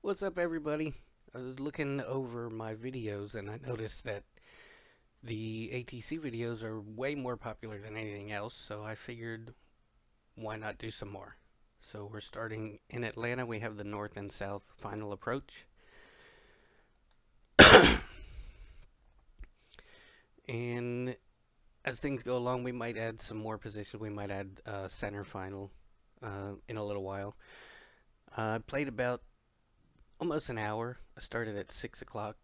What's up, everybody? I was looking over my videos and I noticed that the ATC videos are way more popular than anything else, so I figured why not do some more. So we're starting in Atlanta. We have the north and south final approach. And as things go along, we might add some more positions. We might add center final in a little while. I played about almost an hour. I started at 6 o'clock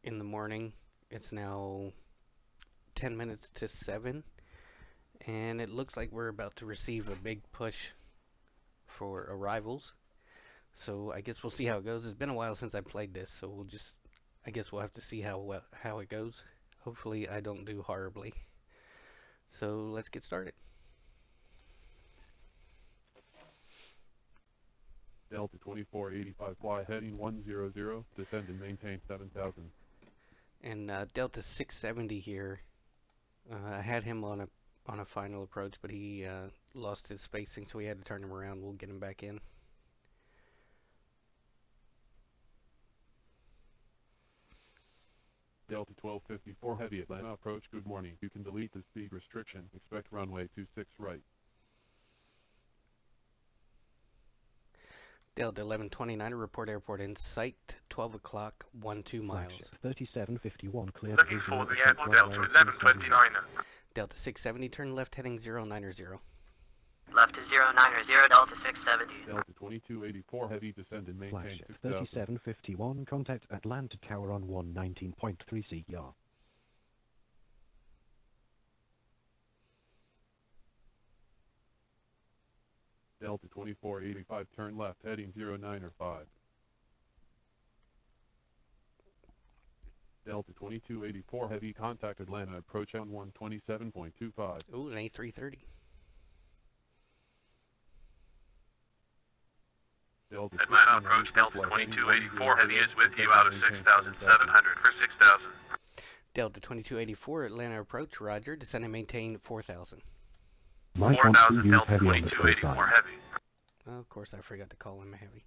in the morning. It's now 10 minutes to 7, and it looks like we're about to receive a big push for arrivals. So I guess we'll see how it goes. It's been a while since I played this, so I guess we'll have to see how it goes. Hopefully I don't do horribly. So let's get started. Delta 2485, fly heading 100, descend and maintain 7,000. And Delta 670 here. I had him on a final approach, but he lost his spacing, so we had to turn him around. We'll get him back in. Delta 1254, heavy Atlanta approach, good morning. You can delete the speed restriction. Expect runway 26 right. Delta 1129, report airport in sight, 12 o'clock, 12 miles. 3751, clear. Looking for the airport, Delta 1129. Delta 670, turn left heading 090. Left to 090, Delta 670. Delta 2284, heavy descend and maintain Flash 6,000. 3751, contact Atlanta Tower on 119.3 CR. Delta 2485, turn left heading 095. Delta 2284, heavy contact Atlanta approach on 127.25. Ooh, an A330. Delta Atlanta approach, Delta 2284, heavy is with you out of 6,700 for 6,000. Delta 2284, Atlanta approach, roger, descend and maintain 4,000. 4,000, Delta 2284, heavy. Oh, of course, I forgot to call him a heavy.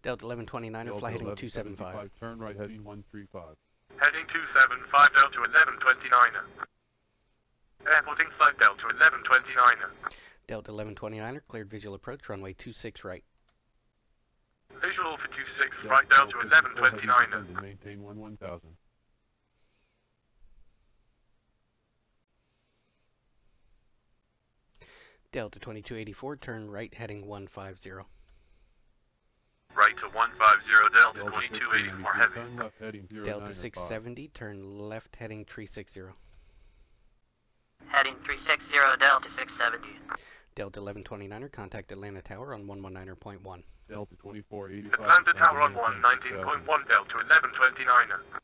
Delta 1129, fly heading 275. Turn right heading 135. Heading 275, Delta 1129. Airport in sight, Delta 1129. Delta 1129, cleared visual approach, runway 26 right. Visual for 26 right, Delta 1129. Maintain 1000. Delta 2284, turn right heading 150. Right to 150, Delta 2284, heavy. Turn left heading 095. Delta 670, turn left heading 360. Heading 360, Delta 670. Delta 1129, contact Atlanta Tower on 119.1. Delta 2485. Atlanta Tower on 119.1, Delta 1129.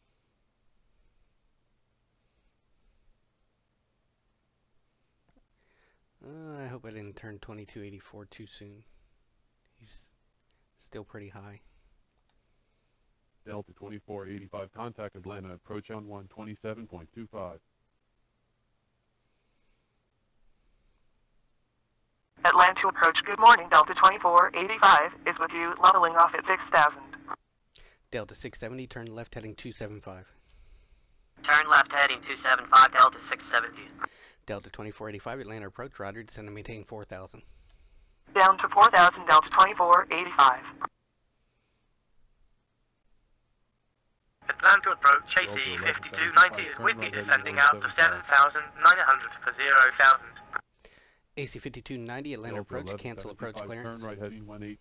I hope I didn't turn 2284 too soon. He's still pretty high. Delta 2485, contact Atlanta approach on 127.25. Atlanta approach, good morning, Delta 2485 is with you, leveling off at 6,000. Delta 670, turn left heading 275. Turn left heading 275, Delta 670. Delta 2485, Atlanta approach, roger, descend and maintain 4,000. Down to 4,000, Delta 2485. Atlanta approach, AC 5290 is with you, descending out to 7,900 for 0,000. AC 5290, Atlanta approach, cancel approach clearance. Turn right heading 180.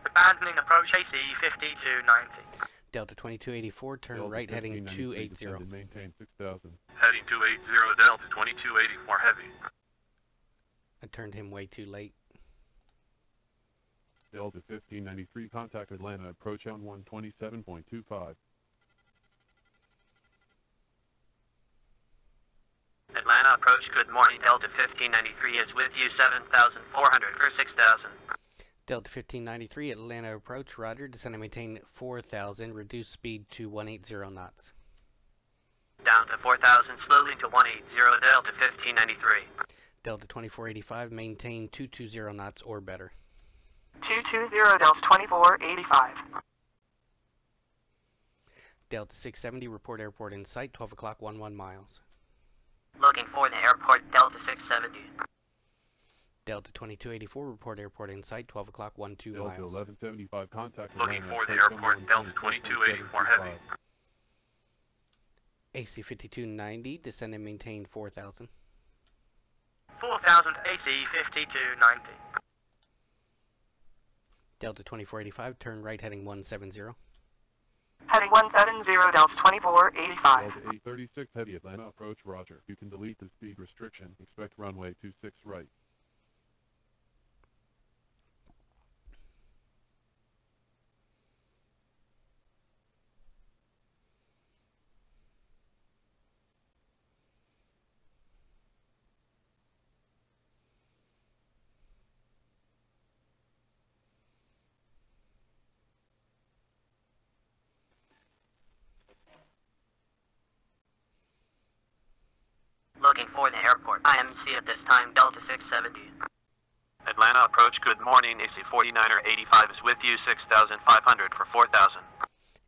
Abandoning approach, AC 5290. Delta 2284, turn Delta right heading 1593, 280. descend and maintain 6,000. Heading 280, Delta 2284, heavy. I turned him way too late. Delta 1593, contact Atlanta approach on 127.25. Atlanta approach, good morning, Delta 1593 is with you, 7,400 for 6,000. Delta 1593, Atlanta approach, roger, descend and maintain 4,000, reduce speed to 180 knots. Down to 4,000, slowly to 180, Delta 1593. Delta 2485, maintain 220 knots or better. 220, Delta 2485. Delta 670, report airport in sight, 12 o'clock, 11 miles. Looking for the airport, Delta 670. Delta 2284, report airport in sight, 12 o'clock, 12 Delta miles. 1175, contact Looking Atlanta for the approach airport, Delta 2284 heavy. AC 5290, descend and maintain 4000. 4000 AC 5290. Delta 2485, turn right heading 170. Heading 170, Delta 2485. Delta 836, heavy Atlanta approach, roger. You can delete the speed restriction. Expect runway 26 right. Looking for the airport. IMC at this time, Delta 670. Atlanta approach, good morning. AC 49er 85 is with you, 6,500 for 4,000.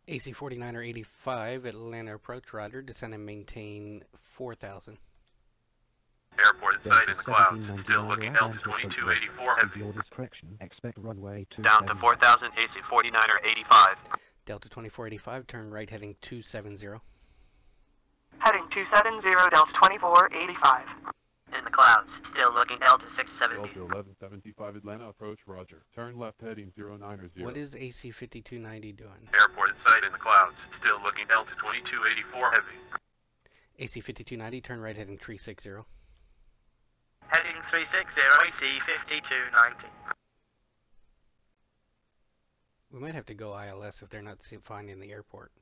AC 4985, Atlanta approach, roger, descend and maintain 4000. Airport in sight in the clouds. 1799 Still looking Delta 2284 heavy. Your discretion. Expect runway 27. Down to 4,000, AC 49er 85. Delta 2485, turn right heading 270. Heading 270, Delta 2485. In the clouds. Still looking Delta 670. Delta 1175, Atlanta approach, roger. Turn left heading 090. What is AC 5290 doing? Airport in sight in the clouds. Still looking Delta 2284 heavy. AC 5290, turn right heading 360. Heading 360, AC 5290. We might have to go ILS if they're not finding the airport.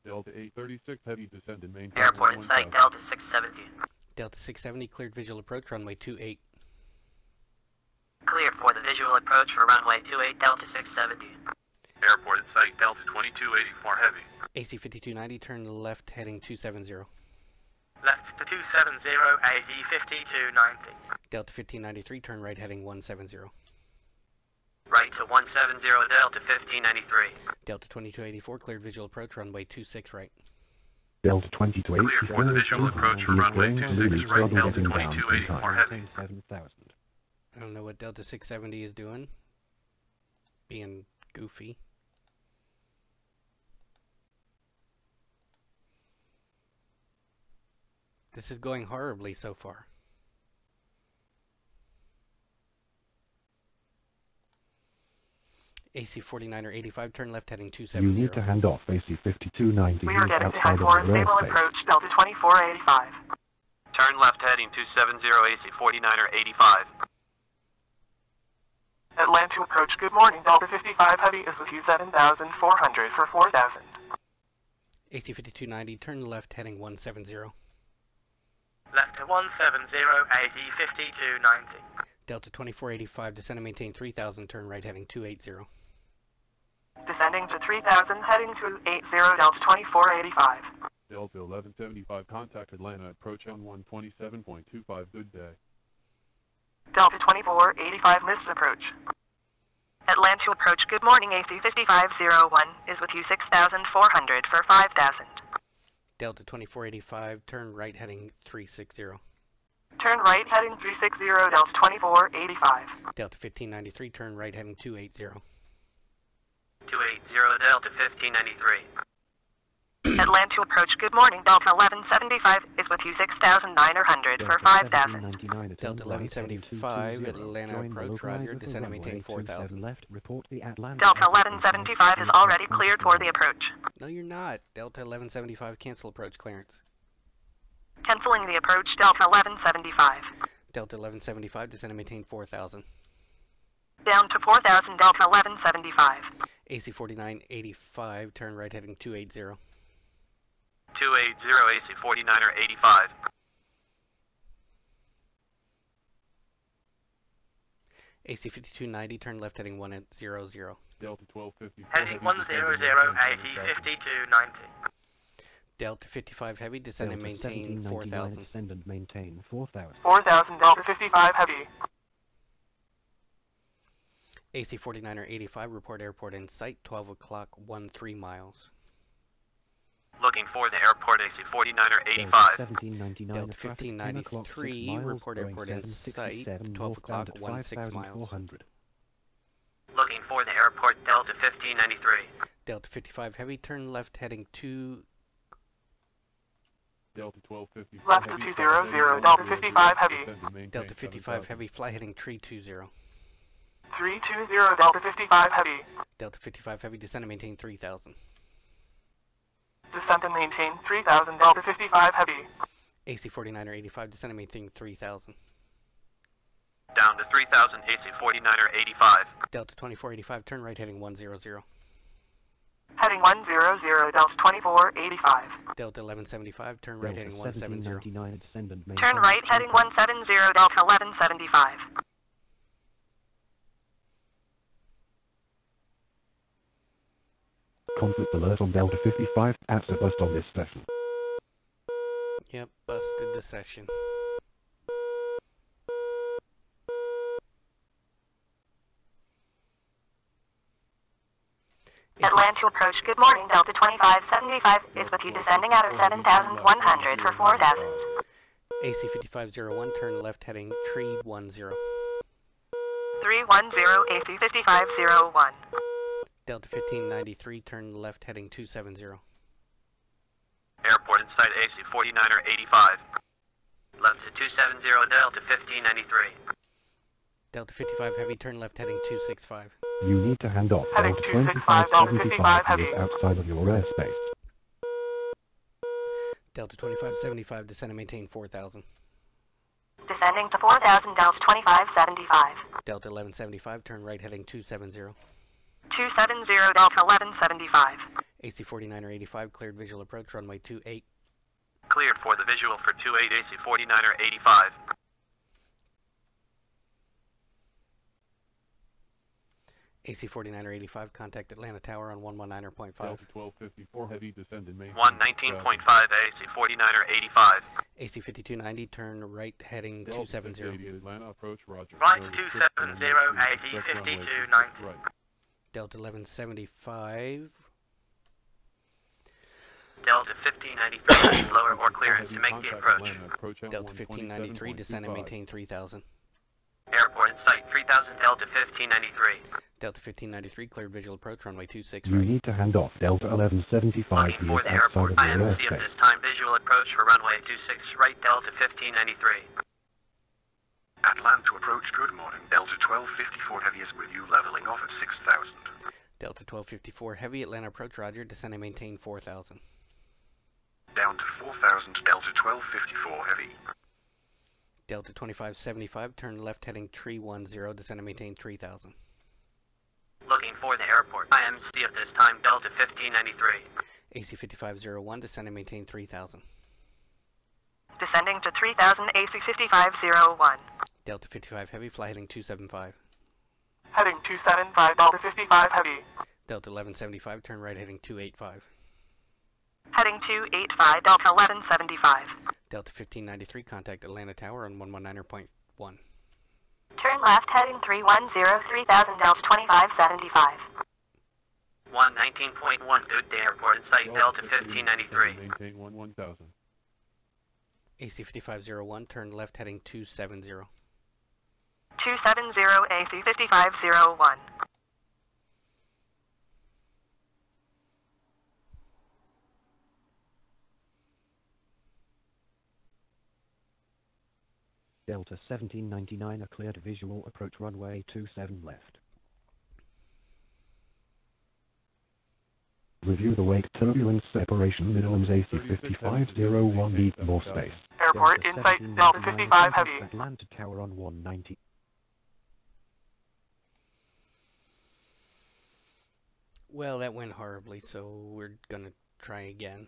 Delta 836, heavy descend and maintain Airport in sight, Delta 670. Delta 670, cleared visual approach, runway 28. Cleared for the visual approach for runway 28, Delta 670. Airport in sight, Delta 2284 heavy. AC 5290, turn left heading 270. Left to 270, AC 5290. Delta 1593, turn right heading 170. Right to 170, Delta 1593. Delta 2284, cleared visual approach, runway 26 right. Delta 2284. Clear for the visual approach for runway 26 right, Delta 2284 heavy. 7,000. I don't know what Delta 670 is doing. Being goofy. This is going horribly so far. AC 49er 85, turn left heading 270. You need to hand off AC 5290 We are getting to outside head of for the stable airspace. approach, Delta 2485. Turn left heading 270, AC 49er 85. Atlanta approach, good morning. Delta 55 heavy is with you, 7,400 for 4,000. AC 5290, turn left heading 170. Left to 170, AC 5290. Delta 2485, descend and maintain 3000, turn right heading 280. Descending to 3,000, heading to 80, Delta 2485. Delta 1175, contact Atlanta approach on 127.25, good day. Delta 2485, missed approach. Atlanta approach, good morning. AC 5501 is with you, 6,400 for 5,000. Delta 2485, turn right heading 360. Turn right, heading 360, Delta 2485. Delta 1593, turn right heading 280. 280, Delta 1593. Atlanta approach, good morning. Delta 1175 is with you, 6,900 for 5,000. Delta 1175, Atlanta approach, roger, descend and maintain 4000. Left, report the Atlanta. Delta 1175 is already cleared for the approach. No, you're not. Delta 1175, cancel approach clearance. Canceling the approach, Delta 1175. Delta 1175, descend and maintain 4000. Down to 4,000, Delta 1175. AC 4985, turn right heading 280. 280, AC 49er 85. AC 5290, turn left heading 100. Delta 1250. Heading 100, AC 5290. Delta 55 heavy, descend and maintain 4000. Descend and maintain 4,000. 4,000, Delta 55 heavy. AC 49er 85, report airport in sight, 12 o'clock, 13 miles. Looking for the airport, AC 49er Delta 85. 1799 Delta traffic 10 o'clock 6 1593, miles, report Boeing airport in sight, 767 12 o'clock, northbound at 16 miles. 5,400. Looking for the airport, Delta 1593. Delta 55 heavy, turn left heading 2. Delta 1254 Left heavy. 200, Delta 55 heavy. Descend and maintain Delta 55 7,000. heavy, fly heading 320. 320, Delta 55 heavy. Delta 55 heavy, descend and maintain 3000. Descent and maintain 3000, Delta 55 heavy. AC 49er 85, descend and maintain 3000. Down to 3000, AC 49er 85. Delta 2485, turn right heading 100. Heading 100, Delta 2485. Delta 1175, turn right Delta heading 170. 1799 descend and maintain. Turn right heading 170, Delta 1175. Conflict alert on Delta 55 at the bust on this session. Yep, busted the session. Atlanta approach, good morning, Delta 2575 is with you descending out of 7,100 for 4,000. AC 5501, turn left heading tree 10. 310, AC 5501. Delta 1593, turn left heading 270. Airport in sight, AC 49er 85. Left to 270, Delta 1593. Delta 55 heavy, turn left heading 265. You need to hand off Heading Delta 265, Delta 55 heavy. is outside of your airspace. Delta 2575, descend and maintain 4000. Descending to 4,000, Delta 2575. Delta 1175, turn right heading 270. 270, Delta 1175. AC 49er 85, cleared visual approach, runway 28. Cleared for the visual for 28, AC 49er 85. AC 49er 85, contact Atlanta Tower on 119.5. Delta 1254 heavy. Descend and maintain 119.5, AC 49er 85. AC 5290, turn right heading Delta 270. 680 Atlanta approach, roger. Right Area 270, 6 AC expect runway 5290. Right. Delta 1175. Delta 1593, lower or clearance to make the Contact approach. Atlanta, approach at Delta 1593, descend and 127.25. maintain 3000. Airport in sight, 3000, Delta 1593. Delta 1593, cleared visual approach, runway 26 You right. need to hand off Delta 1175 Looking who for is the outside airport, of your IMC at airspace. this time, visual approach for runway 26 right, Delta 1593. Atlanta approach, good morning. Delta 1254 heavy is with you, leveling off at 6,000. Delta 1254 heavy, Atlanta approach, roger, descend and maintain 4000. Down to 4,000, Delta 1254 heavy. Delta 2575, turn left heading tree 10, descend and maintain 3000. Looking for the airport, IMC at this time, Delta 1593. AC 5501, descend and maintain 3000. Descending to 3,000, AC 5501. Delta 55 heavy, fly heading 275. Heading 275, Delta 55 heavy. Delta 1175, turn right heading 285. Heading 285, Delta 1175. Delta 1593, contact Atlanta Tower on 119.1. Turn left heading 310, 3000, Delta 2575. 119.1, good day, airport in sight, Delta 1593. Maintain 1000. AC 5501, turn left heading 270. 270, AC 5501. Delta 1799 a cleared visual approach runway 27 left. Review the wake turbulence separation minimums AC 5501 need more space. Airport in sight, Delta 55 heavy. Atlanta Tower on 190. Well, that went horribly, so we're gonna try again.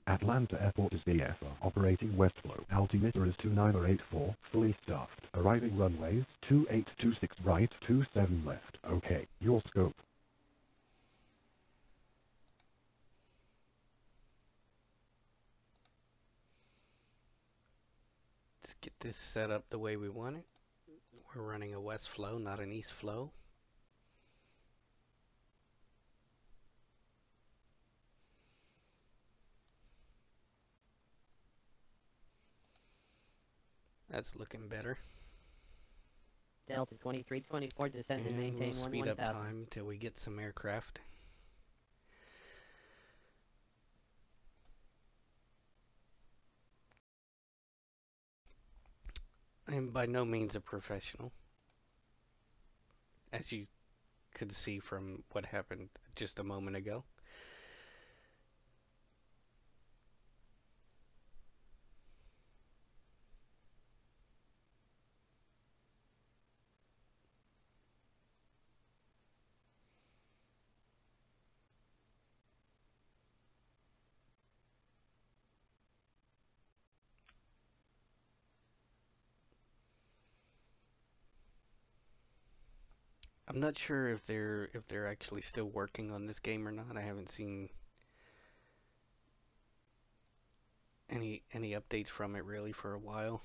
Atlanta Airport is VFR. Operating west flow. Altimeter is 2984. Fully staffed. Arriving runways 2826 right, 27 left. Okay. Your scope. Let's get this set up the way we want it. We're running a west flow, not an east flow. That's looking better. Delta 2324, descend and And maintain we'll speed up 1000. time till we get some aircraft. I'm by no means a professional, as you could see from what happened just a moment ago. I'm not sure if they're actually still working on this game or not. I haven't seen any updates from it really for a while.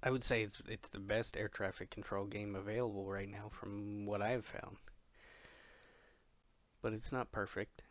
I would say it's the best air traffic control game available right now from what I've found. But it's not perfect.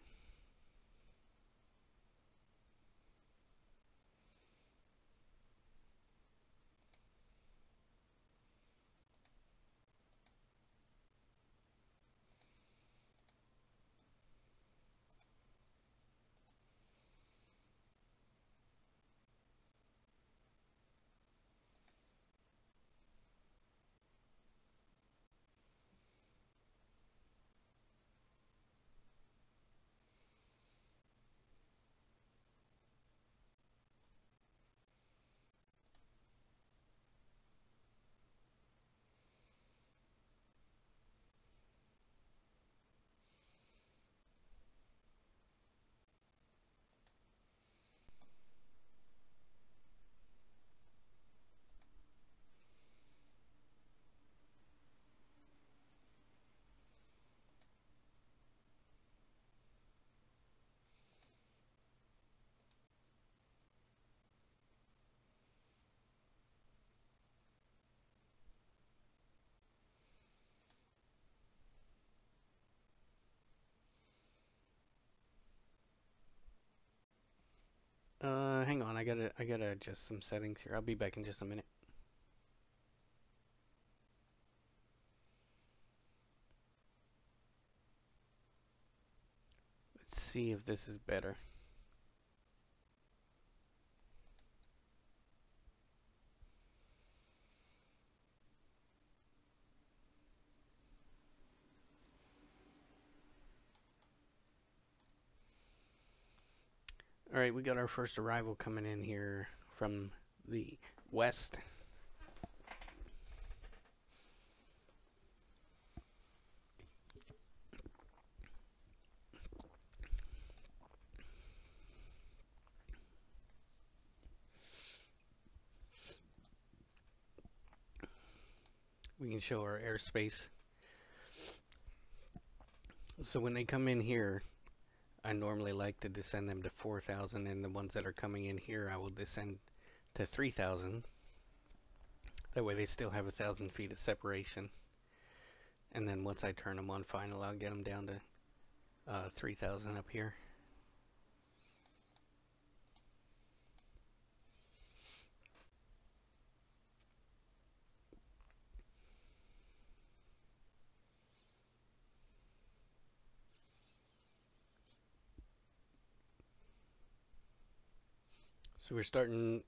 Hang on, I gotta adjust some settings here. I'll be back in just a minute. Let's see if this is better. Alright, we got our first arrival coming in here from the west. We can show our airspace. So when they come in here, I normally like to descend them to 4,000, and the ones that are coming in here, I will descend to 3,000. That way they still have 1,000 feet of separation. And then once I turn them on final, I'll get them down to 3,000 up here. So we're starting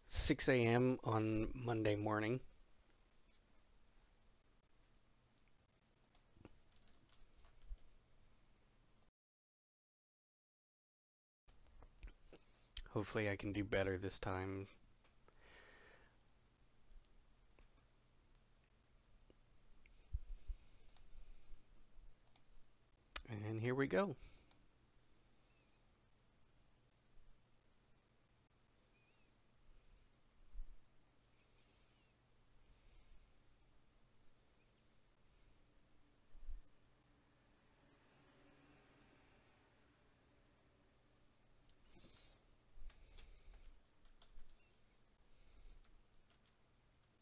6 a.m. on Monday morning. Hopefully I can do better this time. And here we go.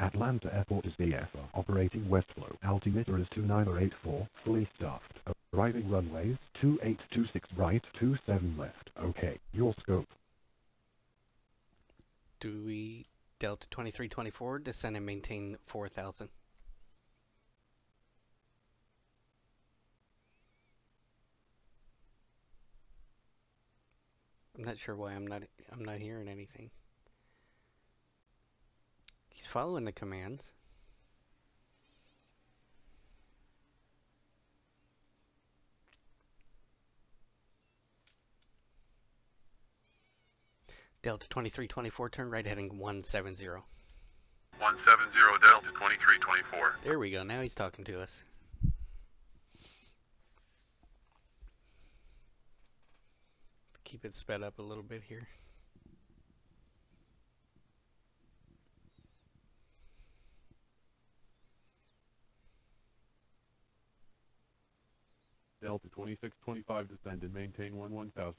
Atlanta Airport is VFR. Operating west flow. Altimeter is 2984. Fully staffed. Arriving runways 2826 right, 27 left. Okay. Your scope. Dewey Delta 2324, descend and maintain 4,000. I'm not sure why I'm not hearing anything. He's following the commands. Delta 2324, turn right heading 170. 170 Delta 2324. There we go, now he's talking to us. Keep it sped up a little bit here. Delta 2625 descend and maintain 1000.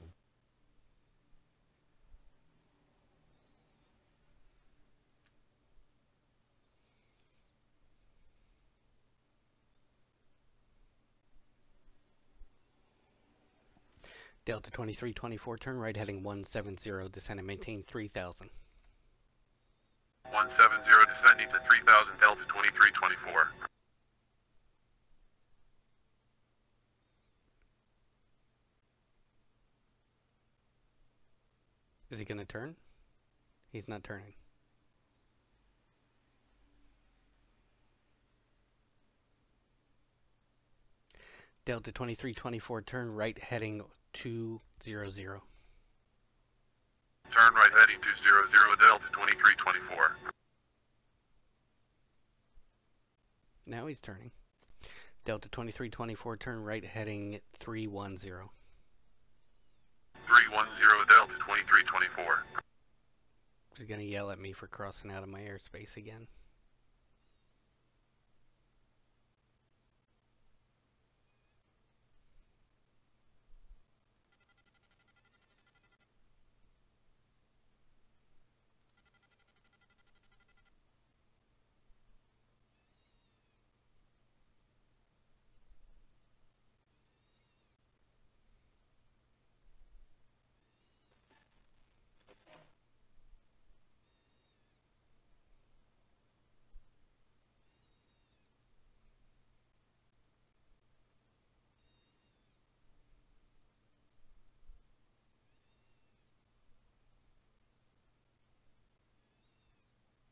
Delta 2324, turn right heading 170, descend and maintain 3,000. 170 descending to 3000 Delta 2324. Is he going to turn? He's not turning. Delta 2324, turn right heading 200. Turn right heading 200 Delta 2324. Now he's turning. Delta 2324, turn right heading 310. 310 Delta 2324. He's going to yell at me for crossing out of my airspace again.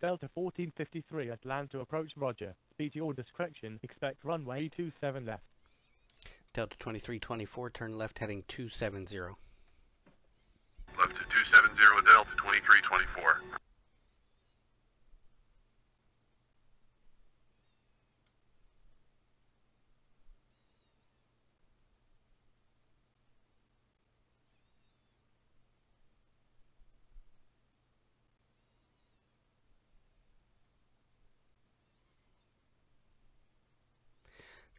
Delta 1453, Atlanta approach Roger. Speed to your discretion. Expect runway 27 left. Delta 2324, turn left heading 270. Left to 270 Delta 2324.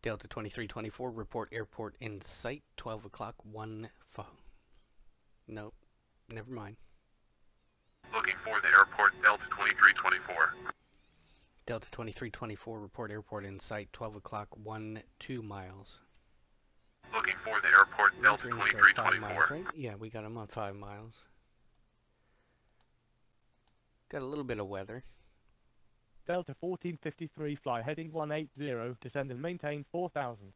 Delta 2324, report airport in sight, 12 o'clock, 1... Nope, never mind. Looking for the airport Delta 2324. Delta 2324, report airport in sight, 12 o'clock, 2 miles. Looking for the airport Delta Range are 5 miles, 2324. right? Yeah, we got him on 5 miles. Got a little bit of weather. Delta 1453, fly heading 180, descend and maintain 4000.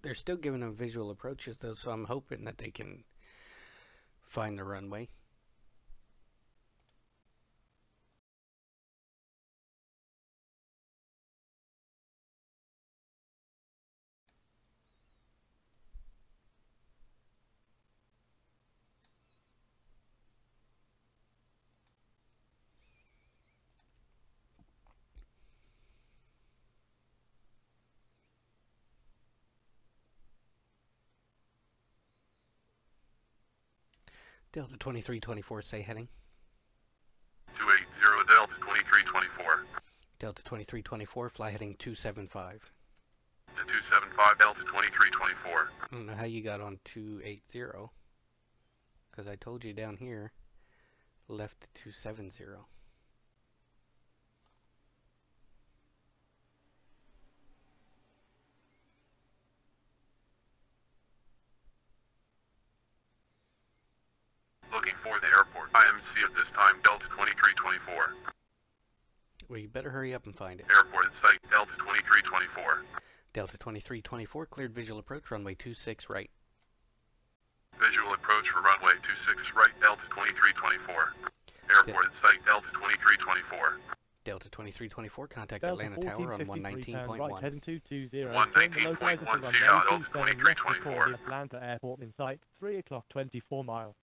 They're still giving them visual approaches though, so I'm hoping that they can find the runway. Delta 2324, say heading. 280 Delta 2324. Delta 2324, fly heading 275. To 275 Delta 2324. I don't know how you got on 280, because I told you down here, left 270. Looking for the airport. IMC at this time, Delta 2324. Well, you better hurry up and find it. Airport in sight, Delta 2324. Delta 2324, cleared visual approach, runway 26 right. Visual approach for runway 26 right, Delta 2324. Airport in sight, Delta 2324. Delta 2324, contact Delta Atlanta Tower on 1453, turn right, 119.1. heading 220. 119.1, Localizer for runway Delta 27 left 2324. before the Atlanta airport in sight, 3 o'clock 24 miles.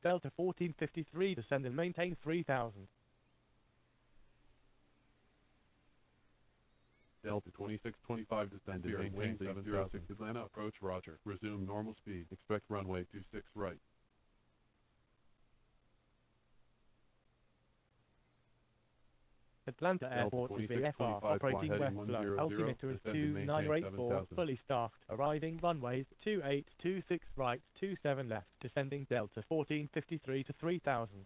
Delta 1453, descend and maintain 3000. Delta 2625, descend and maintain 706. Atlanta approach, roger. Resume normal speed. Expect runway 26 right. Atlanta Airport is VFR, operating west flow. Altimeter is 2984, fully staffed. Arriving runways 2826 right, 27 left. Descending Delta 1453 to 3000.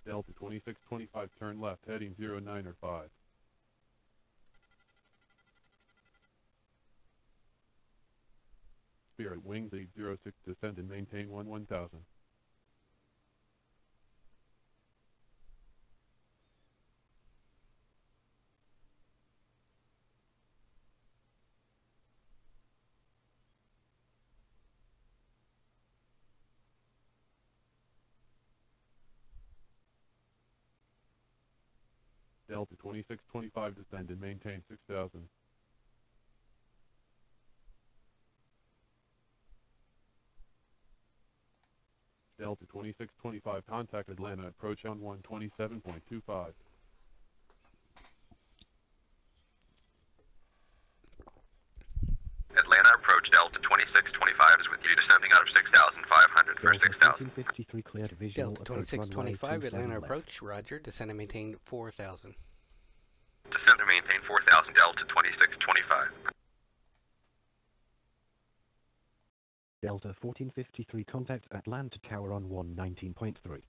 Delta 2625, turn left, heading 09 or 5. Spirit Wings 806, descend and maintain 1000. Delta 2625, descend and maintain 6000. Delta 2625, contact Atlanta, approach on 127.25. Atlanta approach Delta 2625 is with you, descending out of 6,500 for Delta 6,000. 1453 cleared visual Delta approach runway 2625, Atlanta 27 left. approach, roger. Descend and maintain 4000. Descend and maintain 4,000 Delta 2625. Delta 1453 contact Atlanta Tower on 119.3.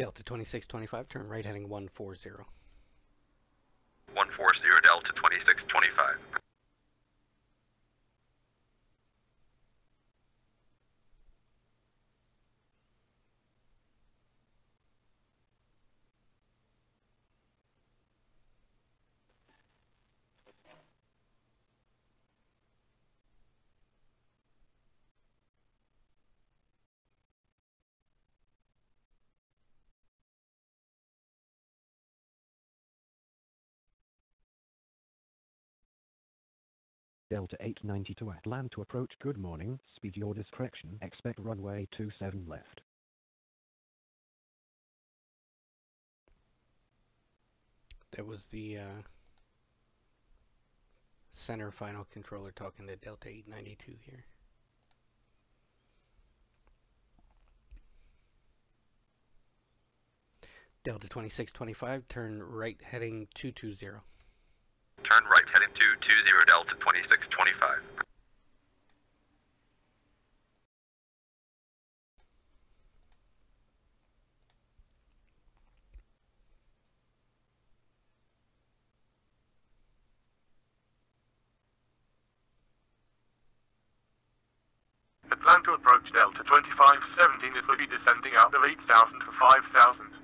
Delta 2625, turn right heading 140. 140 Delta 2625. Delta 892 Atlanta approach. Good morning. Speed your discretion. Expect runway 27 left. That was the center final controller talking to Delta 892 here. Delta 2625, turn right heading 220. Turn right heading 220 Delta 2625. Atlanta approach Delta 2517 is will be descending out of 8,000 for 5,000.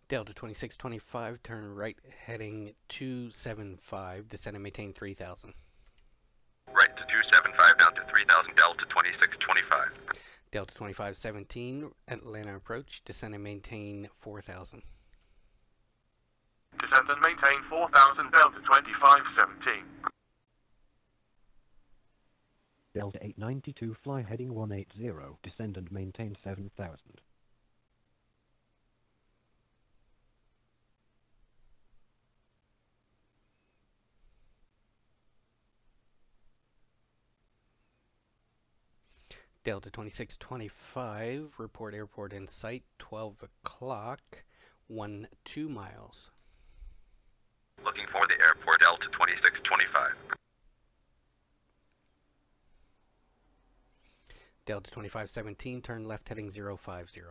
Delta 2625, turn right heading 275, descend and maintain 3000. Right to 275 down to 3000 Delta 2625. Delta 2517, Atlanta approach, descend and maintain 4000. Descend and maintain 4,000 Delta 2517. Delta 892 fly heading 180, descend and maintain 7000. Delta 2625, report airport in sight, 12 o'clock, 12 miles. Looking for the airport Delta 2625. Delta 2517, turn left heading 050.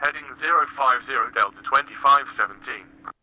Heading 050 Delta 2517.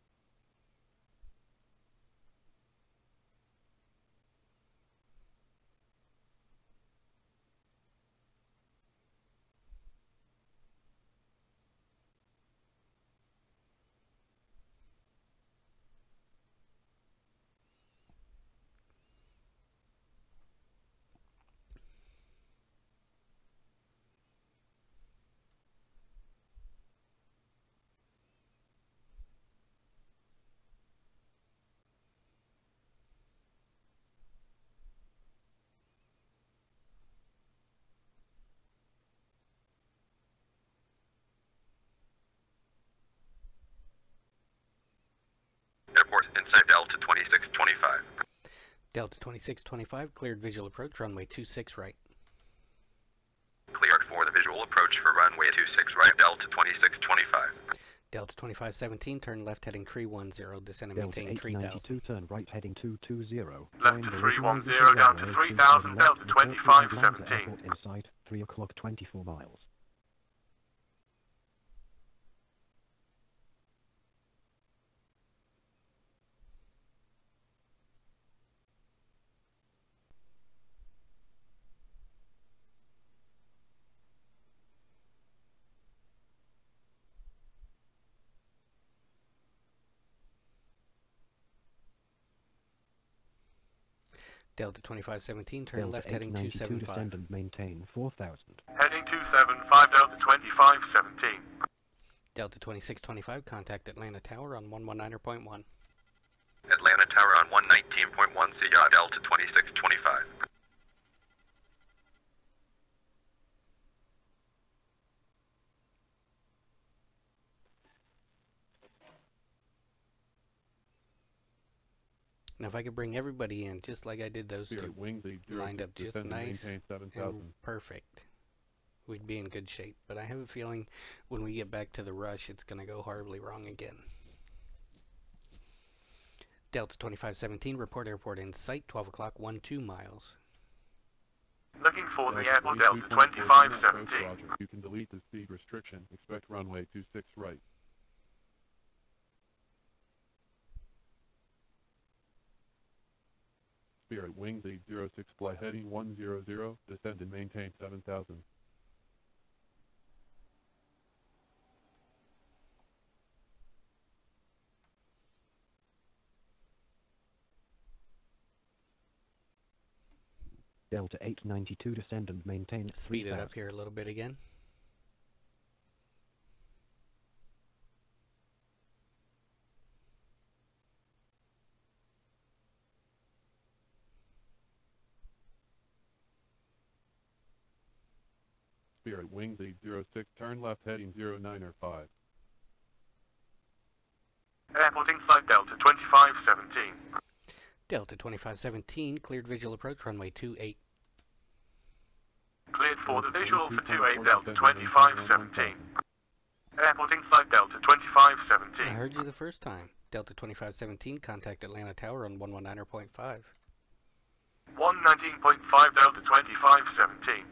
Airport inside Delta 2625. Delta 2625, cleared visual approach, runway 26 right. Cleared for the visual approach for runway 26 right Delta 2625. Delta 2517, turn left heading 310, descend and Delta maintain 3000. 892 turn right heading 220. Left to 310 down to 3,000 Delta 2517. Airport in sight, 3 o'clock 24 miles. Delta 2517, turn Delta left heading 892 275. descend and maintain 4000. Heading 275 Delta 2517. Delta 2625, contact Atlanta Tower on 119.1. Atlanta Tower on 119.1 see ya Delta 2625. Now if I could bring everybody in, just like I did those two, lined up just nice and perfect, we'd be in good shape. But I have a feeling when we get back to the rush, it's going to go horribly wrong again. Delta 2517, report airport in sight, 12 o'clock, 12 miles. Looking for the airport Delta 2517. Roger. You can delete the speed restriction. Expect runway 26 right. Spirit Wings 806 fly heading 100, descend and maintain 7000. Delta 892 descend and maintain 3000. Speed it up here a little bit again. Spirit Wings 806, turn left heading 0905. Airporting flight Delta 2517. Delta 2517, cleared visual approach, runway 28. Cleared for the visual for 28 Delta 2517. Airporting flight Delta 2517. I heard you the first time. Delta 2517, contact Atlanta Tower on 119.5. 119.5 Delta 2517.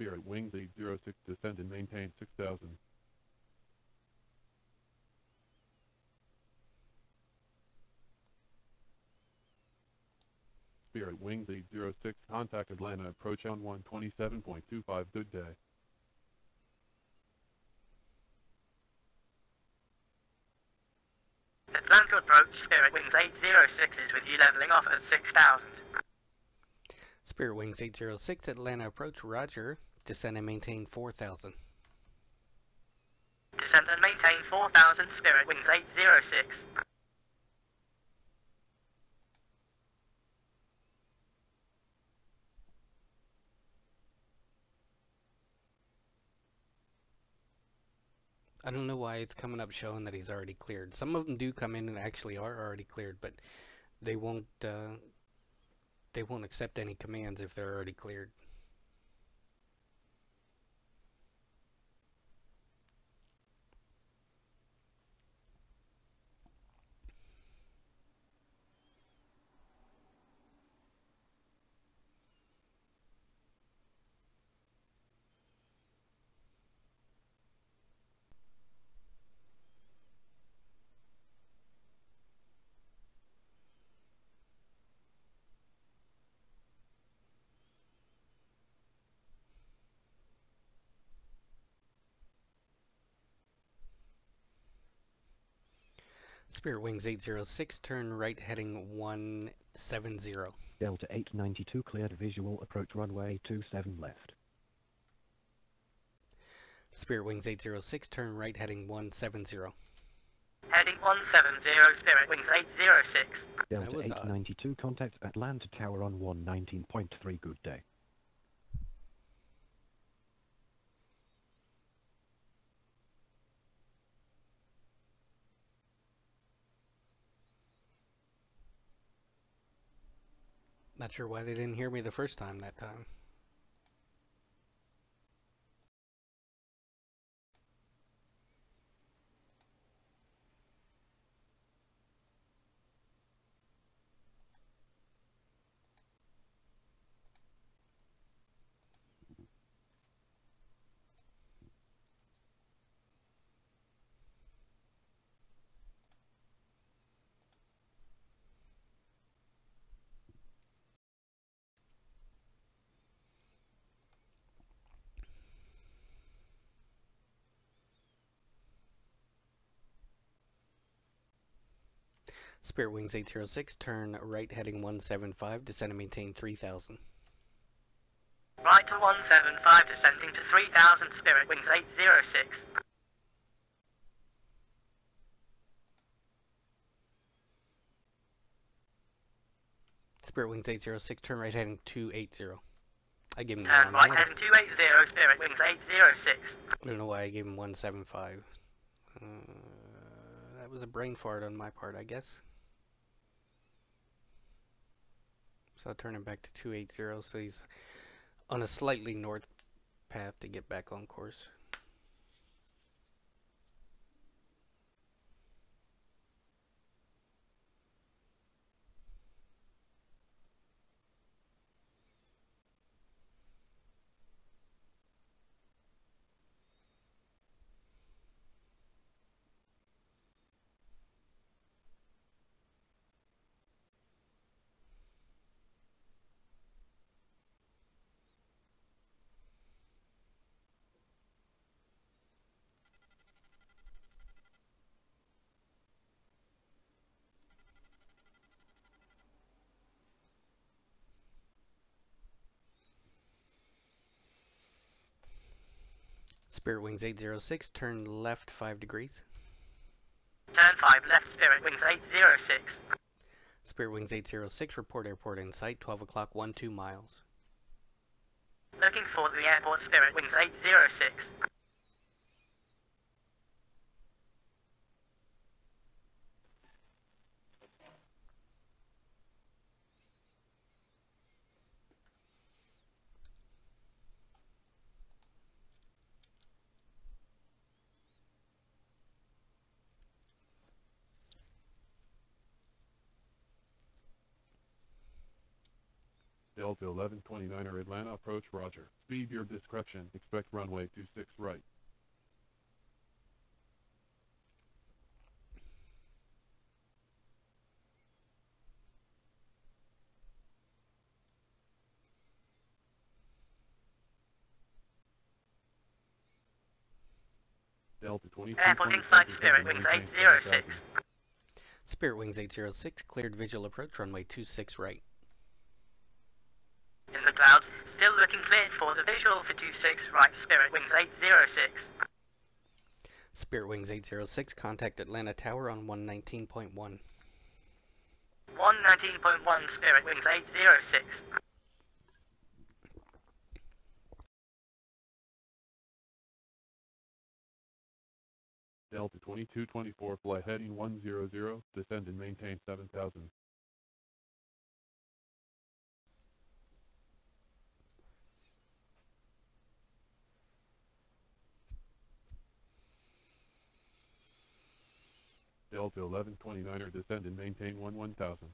Spirit Wings 806, descend and maintain 6000. Spirit Wings 806, contact Atlanta, approach on 127.25, good day. Atlanta approach, Spirit Wings 806 is with you leveling off at 6,000. Spirit Wings 806, Atlanta approach, roger. Descend and maintain 4,000. Descend and maintain 4,000, Spirit Wings 806. I don't know why it's coming up showing that he's already cleared. Some of them do come in and actually are already cleared, but they won't accept any commands if they're already cleared. Spirit Wings 806, turn right heading 170. Delta 892 cleared visual approach runway 27 left. Spirit Wings 806, turn right heading 170. Heading 170, Spirit Wings 806. Delta was 892 contact Atlanta Tower on 119.3, good day. Not sure why they didn't hear me the first time that time. Spirit Wings 806, turn right heading 175, descend and maintain 3,000. Right to 175, descending to 3,000, Spirit Wings 806. Spirit Wings 806, turn right heading 280. I gave him the Turn wrong right head. heading 280, Spirit Wings 806. I don't know why I gave him 175. That was a brain fart on my part, I guess. So I'll turn him back to 280, so he's on a slightly north path to get back on course. Spirit Wings 806, turn left 5 degrees. Turn 5 left, Spirit Wings 806. Spirit Wings 806, report airport in sight, 12 o'clock, 12 miles. Looking for the airport, Spirit Wings 806. Delta 1129er Atlanta approach Roger. Speed your discretion. Expect runway 26 right. Delta 22. Airport inside, Spirit Wings 806. Spirit Wings 806, cleared visual approach, runway 26 right. In the clouds, still looking cleared for the visual for 26 right, Spirit Wings 806. Spirit Wings 806, contact Atlanta Tower on 119.1. 119.1, Spirit Wings 806. Delta 2224 fly heading 100, descend and maintain 7000. Delta 1129er descend and maintain 1000.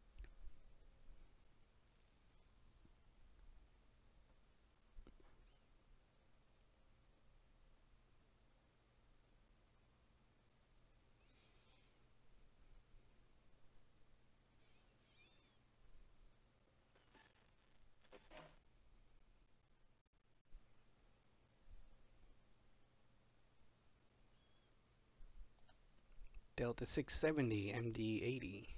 Delta 670, MD 80.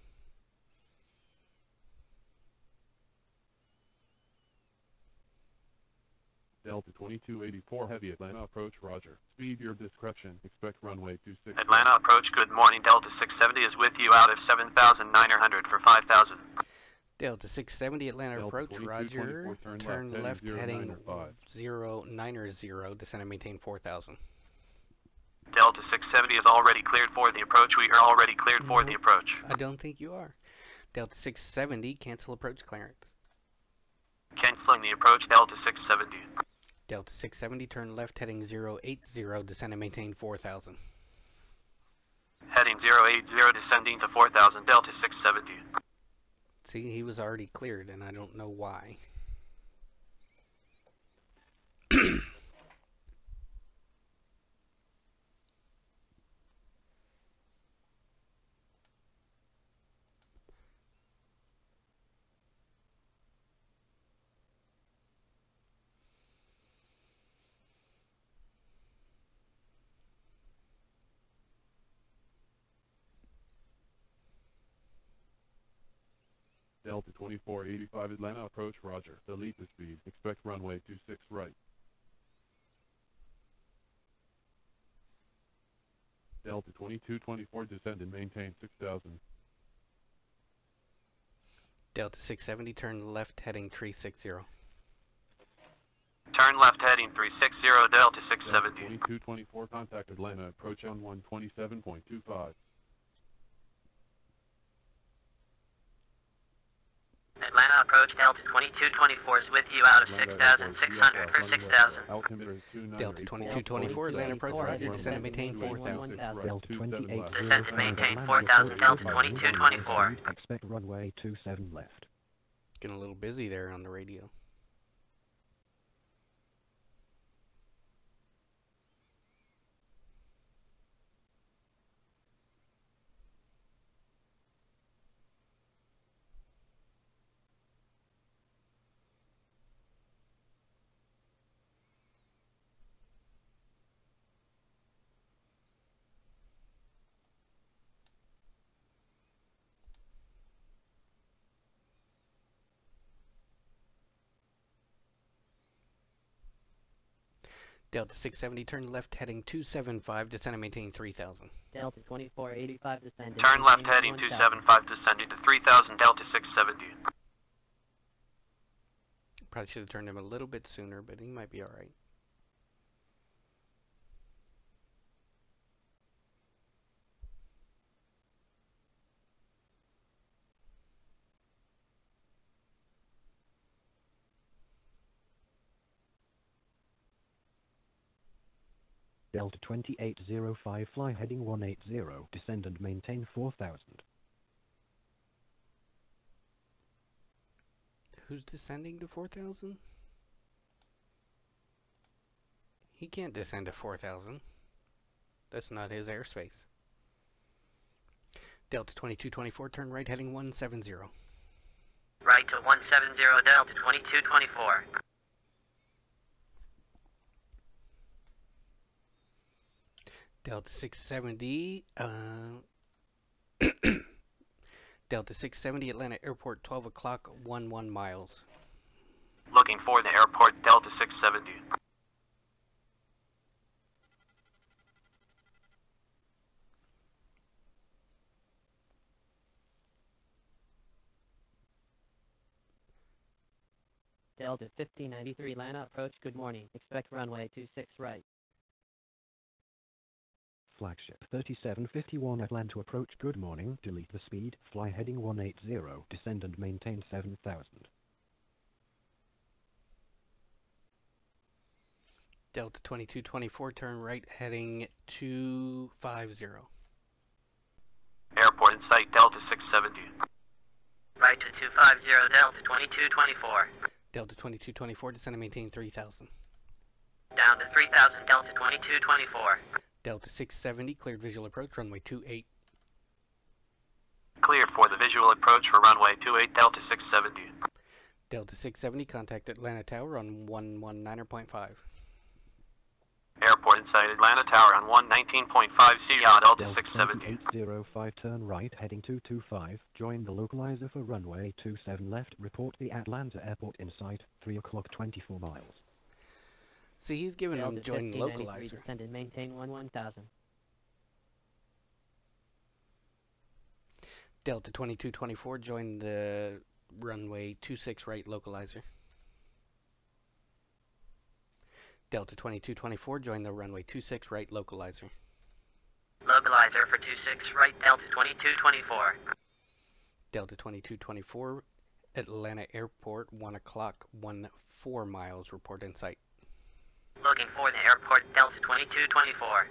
Delta 2284 heavy Atlanta approach Roger. Speed your discretion. Expect runway 26. Atlanta approach, good morning. Delta 670 is with you out of 7,900 for 5,000. Delta 670, Atlanta Delta approach, 2224, Roger. turn left, heading heading 090, 090, descend and maintain 4,000. Delta 670 is already cleared for the approach. We are already cleared for the approach. I don't think you are. Delta 670, cancel approach clearance. Canceling the approach, Delta 670. Delta 670, turn left heading 080, descend and maintain 4,000. Heading 080, descending to 4,000, Delta 670. See, he was already cleared, and I don't know why. Delta 2485 Atlanta approach Roger. Delete the speed. Expect runway 26 right. Delta 2224 descend and maintain 6000. Delta 670, turn left heading 360. Turn left heading 360, Delta 670. Delta 2224 contact Atlanta approach on 127.25. Atlanta approach, Delta 2224 is with you out of 6,600 for 6,000. Altimeter is 29. Delta 2224, Atlanta approach, Roger, descend and maintain 4,000. Delta 2805 Descend and maintain 4,000, Delta 2224. Expect runway 27 left. Getting a little busy there on the radio. Delta 670, turn left heading 275, descend and maintain 3000. Delta 2485 descend. Turn left heading 275, descending to 3000, Delta 670. Probably should have turned him a little bit sooner, but he might be alright. Delta 2805, fly heading 180, descend and maintain 4000. Who's descending to 4000? He can't descend to 4000. That's not his airspace. Delta 2224, turn right heading 170. Right to 170, Delta 2224. Delta 670, Delta 670, Atlanta Airport, 12 o'clock, 11 miles. Looking for the airport, Delta 670. Delta 1593 Atlanta approach, good morning. Expect runway 26 right. Flagship 3751 Atlanta approach, good morning. Delete the speed, fly heading 180, descend and maintain 7000. Delta 2224, turn right heading 250. Airport in sight, Delta 670. Right to 250, Delta 2224. Delta 2224, descend and maintain 3000. Down to 3000, Delta 2224. Delta 670, cleared visual approach, runway 28. Cleared for the visual approach for runway 28, Delta 670. Delta 670, contact Atlanta Tower on 119.5. Airport inside Atlanta Tower on 119.5, see ya, Delta 670. 2805, turn right heading 225, join the localizer for runway 27 left, report the Atlanta Airport in sight, 3 o'clock 24 miles. See, he's giving them Delta join 1593 localizer. descend and maintain 1000. Delta 2224, join the runway 26 right localizer. Delta 2224, join the runway 26 right localizer. Localizer for 26 right, Delta 2224. Delta 2224, Atlanta Airport, 1 o'clock, 14 miles, report in sight. Looking for the airport, Delta 2224.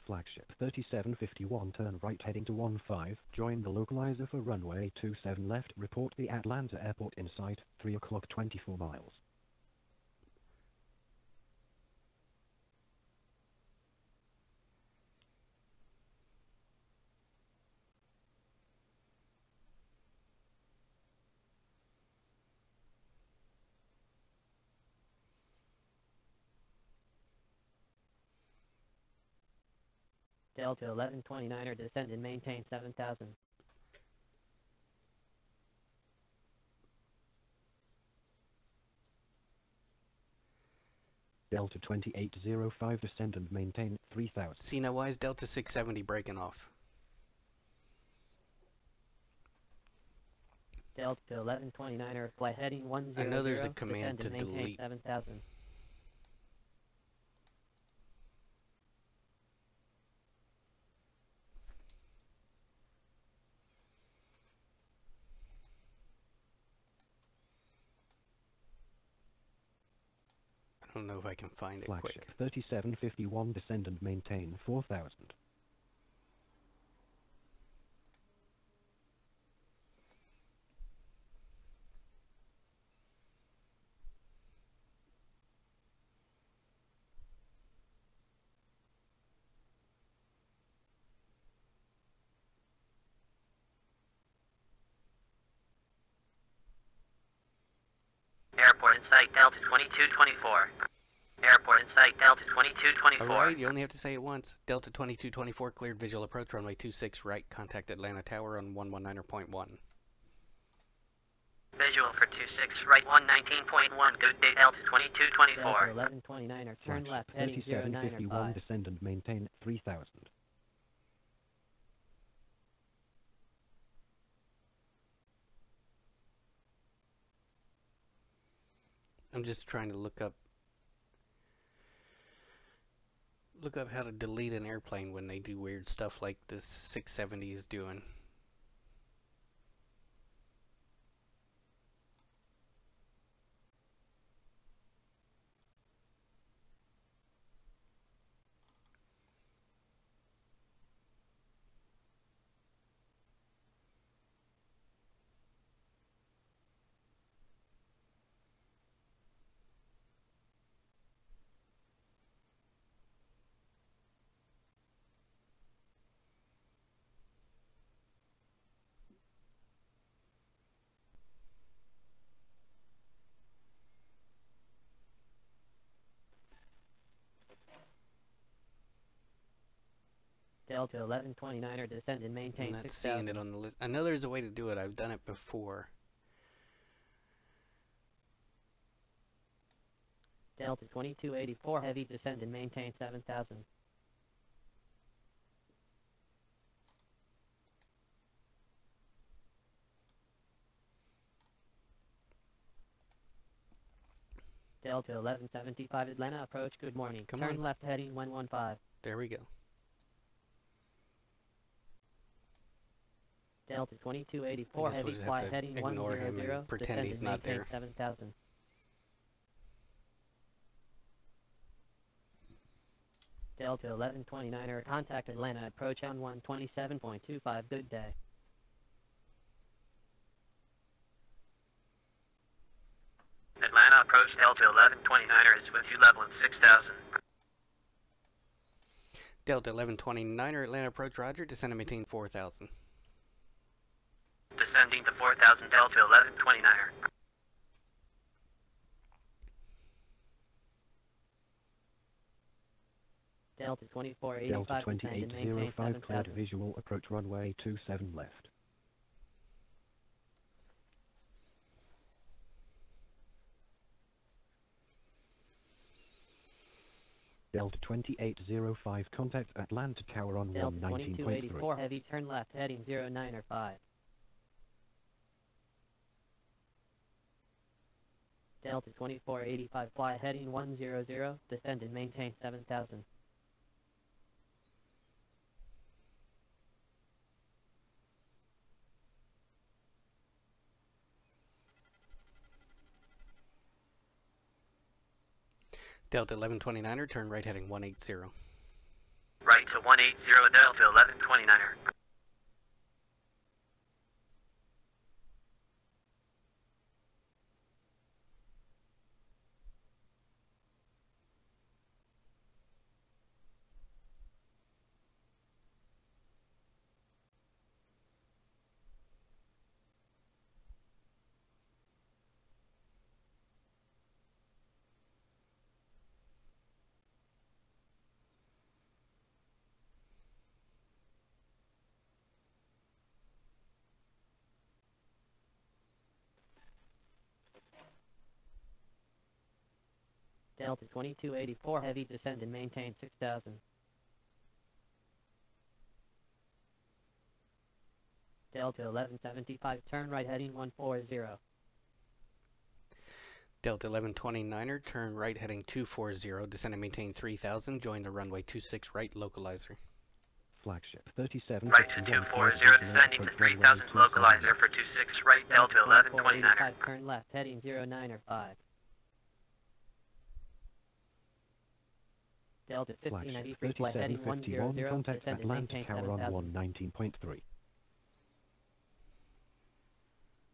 Flagship 3751, turn right heading to 15, join the localizer for runway 27 left, report the Atlanta Airport in sight, 3 o'clock 24 miles. Delta 1129er descend and maintain 7000. Delta 2805, descend and maintain 3000. See, now why is Delta 670 breaking off? Delta 1129er fly heading 100. I know there's a command descend to and maintain delete. 7000. I don't know if I can find it quick. Flagship 3751, descend and maintain 4000. Airport in sight, Delta 2224. 2224. Airport in sight, Delta 2224. Alright, you only have to say it once. Delta 2224 cleared visual approach, runway 26 right, contact Atlanta Tower on 119.1. Visual for 26 right, 119.1. Good day, Delta 2224. Delta 1129 or turn left, heading 09 or 3751, 5. descend and maintain 3000. I'm just trying to look up how to delete an airplane when they do weird stuff like this 670 is doing. Delta 1129 or descend and maintain I'm not seeing 6000. it on the list. I know there's a way to do it. I've done it before. Delta 2284 heavy, descend and maintain 7000. Delta 1175 Atlanta approach, good morning. Come Turn on. left heading 115. There we go. Delta 2284 I guess heavy, we'll just fly have to heading ignore 100, him and pretend descend he's and not maintain there. 7000. Delta 1129er, contact Atlanta, approach on 127.25, good day. Atlanta approach, Delta 1129er is with you, level in 6000. Delta 1129er, Atlanta approach, roger. Descend and maintain 4000. Descending to 4000, Delta 1129er. Delta 2485, Delta descend and maintain 2805, cleared 7000. visual approach runway 27 left. Delta 2805, contact Atlanta Tower on Delta 119.3. 2284 heavy, turn left heading 09 or 5. Delta 2485 fly heading 100, descend and maintain 7000. Delta 1129er, turn right heading 180. Right to 180, Delta 1129er. Delta 2284 heavy, descend and maintain 6000. Delta 1175 turn right heading 140. Delta 1129er, turn right heading 240. Descend and maintain 3000. Join the runway 26 right, localizer. Flagship 37. Right to 240, descending to 3000, localizer for 26 right, Delta 1129er. Turn left heading 09 or 5. Delta 1593 fly heading 100, contact descend and Atlanta maintain Tower on 7000. 119.3.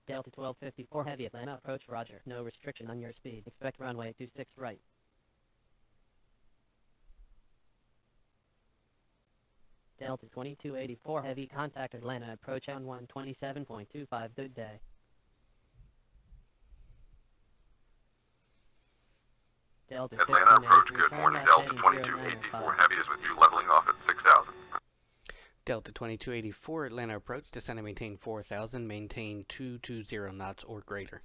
Delta 1254 heavy, Atlanta approach, roger. No restriction on your speed. Expect runway 26 right. Delta 2284 heavy, contact Atlanta approach on 127.25, good day. Delta Atlanta approach, 1593, good turn morning. left Delta heading 2284 094. Heavy is with you, leveling off at 6,000. Delta 2284, Atlanta approach, descend and maintain 4000, maintain 220 knots or greater.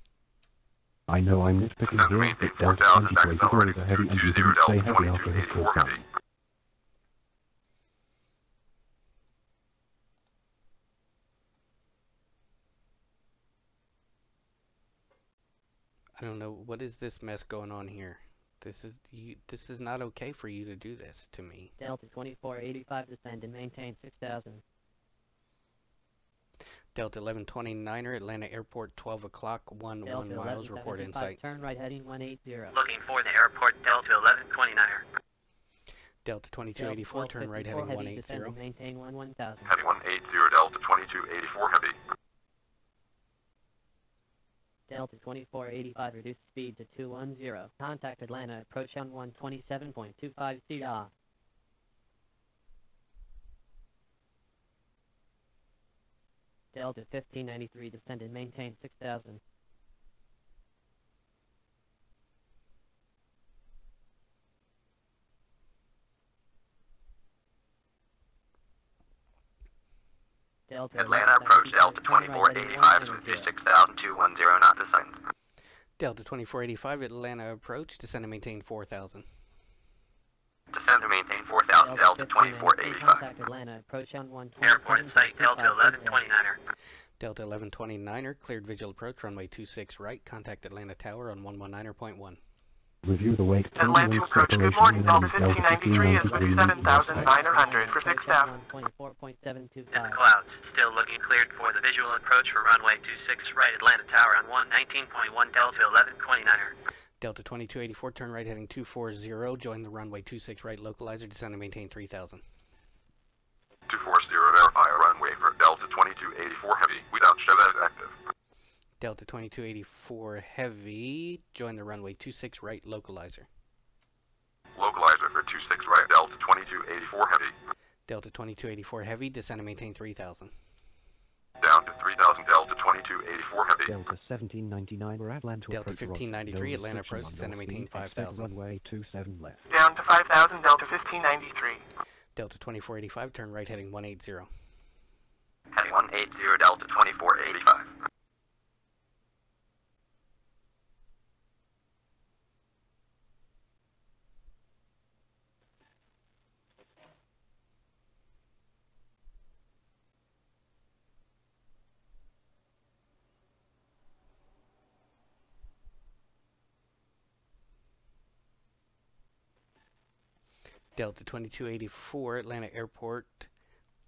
I know I'm nitpicking Descend to here, maintain but Delta 4000, 2284 is accelerating a heavy and you 220 didn't say Delta heavy after his 2284 Heavy. 4000. I don't know, what is this mess going on here? This is not okay for you to do this to me. Delta 2485, descend and maintain 6000. Delta 1129er, Atlanta Airport, 12 o'clock, 11 Delta miles, report 1175, insight. turn right heading 180. Looking for the airport, Delta 1129er. Delta 2284, turn right heading 180. Descend and maintain 1000. Heading 180, Delta 2284 Heavy. Delta 2485, reduce speed to 210. Contact Atlanta, approach on 127.25 CR. Delta 1593, descend and maintain 6000. Delta Atlanta approach, Delta 2485 is with you, 6,210 knot descend. Delta 2485, Atlanta approach, descend and maintain 4000. Descend to maintain 4,000, Delta 2485. Contact Atlanta, approach on 127.25 Airport in sight, Delta 1129er. Delta 1129er, cleared visual approach, runway 26 right, contact Atlanta Tower on 119.1. Review the wake Atlanta turbulence approach, good separation morning. minimum Delta 1593 is with you, 7,900 for 6,000. 24.725. In the clouds, still looking cleared for the visual approach for runway 26 right, Atlanta Tower on 119.1, Delta 1129er. Delta 2284, turn right heading 240, join the runway 26 right, localizer, descend and maintain 3000. 240, verify runway for Delta 2284 Heavy. Without show that is active. Delta 2284 Heavy, join the runway 26 right, localizer. Localizer for 26 right, Delta 2284 Heavy. Delta 2284 Heavy, descend and maintain 3000. Down to 3,000, Delta 2284 Heavy. Delta 1799 or Atlanta Delta approach. 1593, Atlanta approach, descend and maintain 5000. Runway 27 left. Down to 5,000, Delta 1593. Delta 2485, turn right heading 180. Heading 180, Delta 2485. Delta 2284, Atlanta Airport,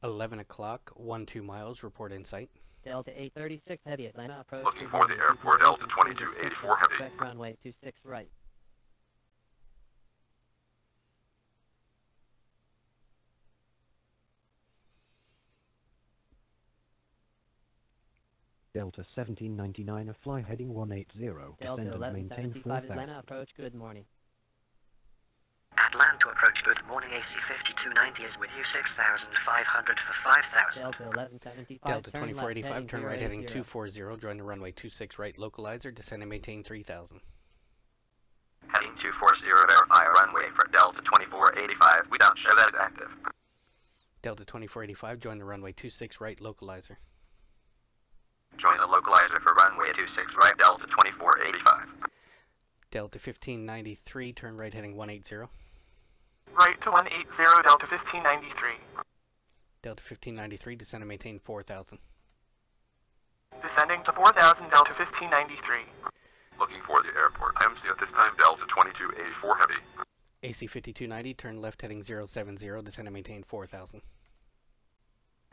11 o'clock, 12 miles, report insight. Delta 836, heavy, Atlanta approach. Looking for the airport, Delta 2284 Heavy. Expect runway 26 right. Delta 1799 a fly heading 180. Delta Descend and maintain 1175, 4000. Atlanta approach, good morning. Atlanta approach, good morning, AC 5290 is with you, 6,500 for 5,000. Delta 1175, Delta turn left 2485, turn right heading 080. 240, join the runway 26 right, localizer, descend and maintain 3000. Heading 240, verify runway for Delta 2485. Without show that is active. Delta 2485, join the runway 26 right, localizer. Join the localizer for runway 26 right, Delta 2485. Delta 1593, turn right heading 180. Right to 180, Delta 1593. Delta 1593, descend and maintain 4000. Descending to 4,000, Delta 1593. Looking for the airport. IMC at this time, Delta 2284 Heavy. AC 5290, turn left heading 070, descend and maintain 4000.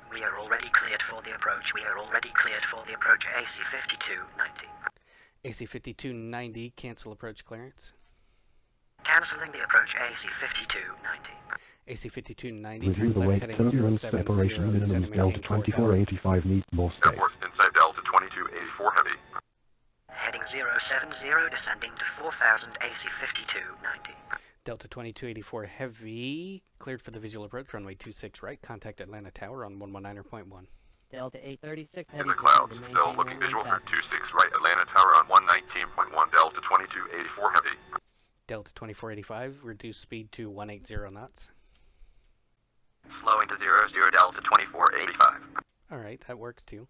We are already cleared for the approach. We are already cleared for the approach, AC 5290. AC 5290, cancel approach clearance. Cancelling the approach, AC 5290. AC 5290, Review turn the left wake heading turbulence 070, separation descend minimum and Delta maintain 4000. 2485 needs more space. Airport inside Delta 2284 Heavy. Heading 070, descending to 4,000, AC 5290. Delta 2284 Heavy, cleared for the visual approach, runway 26 right, contact Atlanta Tower on 119.1. Delta 836, In heavy, the clouds, descend and still maintain looking visual for 1000. 26 right, Atlanta Tower on 119.1, Delta 2284 Heavy. Delta 2485, reduce speed to 180 knots. Slowing to 00 Delta 2485. Alright, that works too.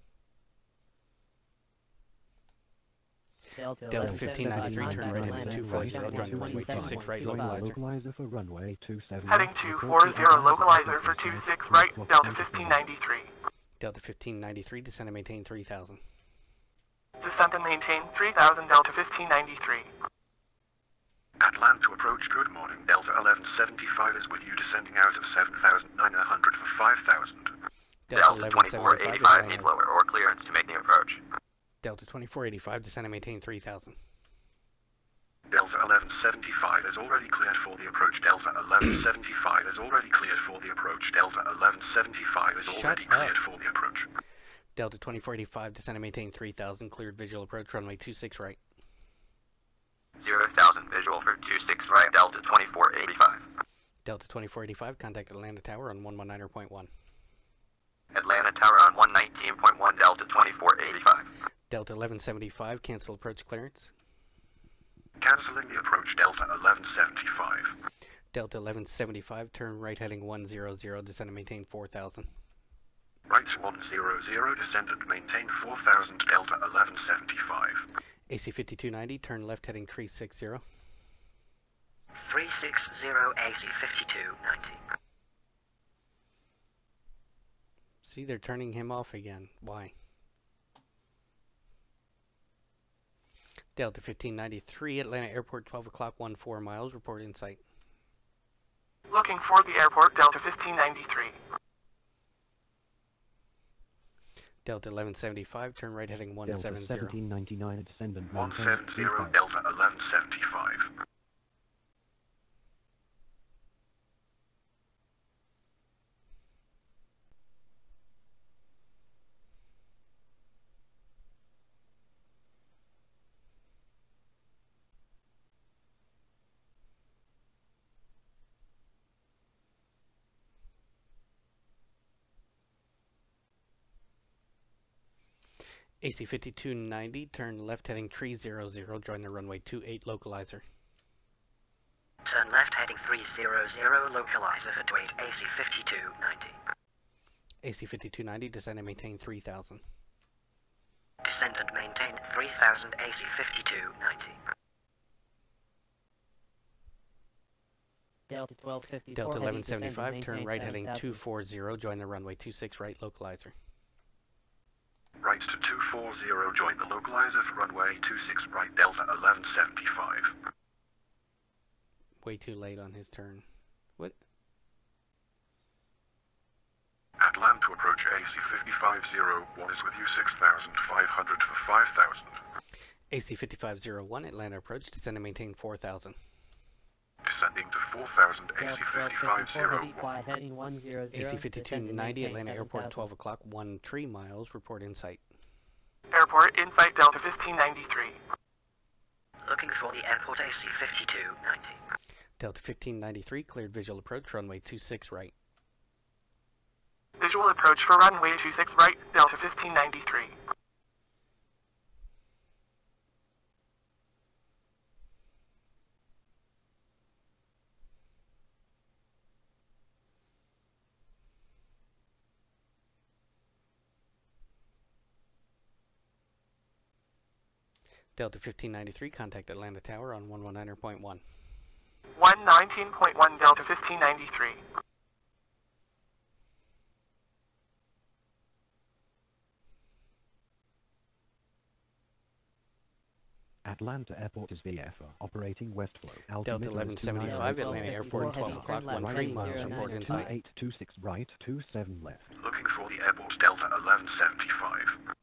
Delta Delta 1593, turn right heading 240, join the runway 26 right, localizer. Localizer for runway 27. Heading 240, localizer for 26 right, Delta 1593. Delta 1593, descend and maintain 3000. Descent and maintain 3000, Delta 1593. Atlan to approach, good morning. Delta 1175 is with you, descending out of 7,900 for 5,000. Delta 2485 need lower or clearance to make the approach. Delta 2485, descend and maintain 3000. Delta 1175 is already cleared for the approach. Delta 1175 is already cleared for the approach. Delta 1175 is already cleared for the approach. Delta 2485, descend and maintain 3000, cleared visual approach, runway 26 right. 0,000 visual for 26 right, Delta 2485. Delta 2485, contact Atlanta Tower on 119.1. Atlanta Tower on 119.1, Delta 2485. Delta 1175, cancel approach clearance. Canceling the approach, Delta 1175. Delta 1175, turn right heading 100, descend and maintain 4000. Right 100, descend and maintain 4000, Delta 1175. AC 5290, turn left heading 360. 360 AC 5290. See, they're turning him off again. Why? Delta 1593, Atlanta Airport, 12 o'clock, 14 miles, report in sight. Looking for the airport, Delta 1593. Delta 1175, turn right heading 170. Delta 1799, descend and 170, Delta 1175. AC 5290, turn left heading 300, join the runway 28 localizer. Turn left heading 300, localizer for 28 AC 5290. AC 5290, descend and maintain 3000. Descend and maintain 3000 AC 5290. Delta 1254. Delta 1175, turn right 7,000. heading 240, join the runway 26 right localizer. Right to 240, join the localizer for runway 26 right, Delta 1175. Way too late on his turn. What? Atlan to approach AC 5501 is with you, 6,500 for 5,000. AC 5501, Atlanta approach, descend and maintain 4000. Descending to 4,000, AC Delta 5501. heading 100. AC 5290, Atlanta Airport, 12 o'clock, 13 miles, report in sight. Airport, in sight, Delta 1593. Looking for the airport AC 5290. Delta 1593, cleared visual approach, runway 26 right. Visual approach for runway 26 right, Delta 1593. Delta 1593, contact Atlanta Tower on 119.1. 119.1, Delta 1593. Atlanta Airport is VFR, operating Westflow. Delta 1175, Atlanta Airport, 12 o'clock, 13 miles, report in sight. 2826 right, 27 left. Looking for the airport, Delta 1175.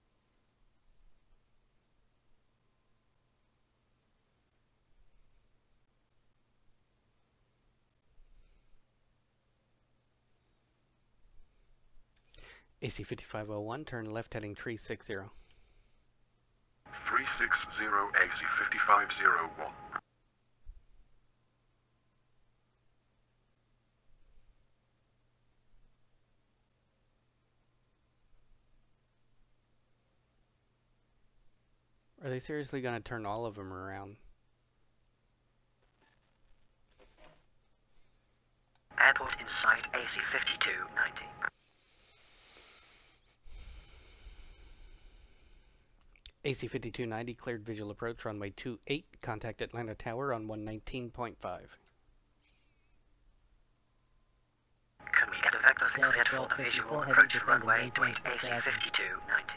AC 5501, turn left heading 360. 360, AC 5501. Are they seriously going to turn all of them around? AC 5290 cleared visual approach runway 28. Contact Atlanta Tower on 119.5. Can we get a vector cleared for the visual approach runway 28 AC 5290?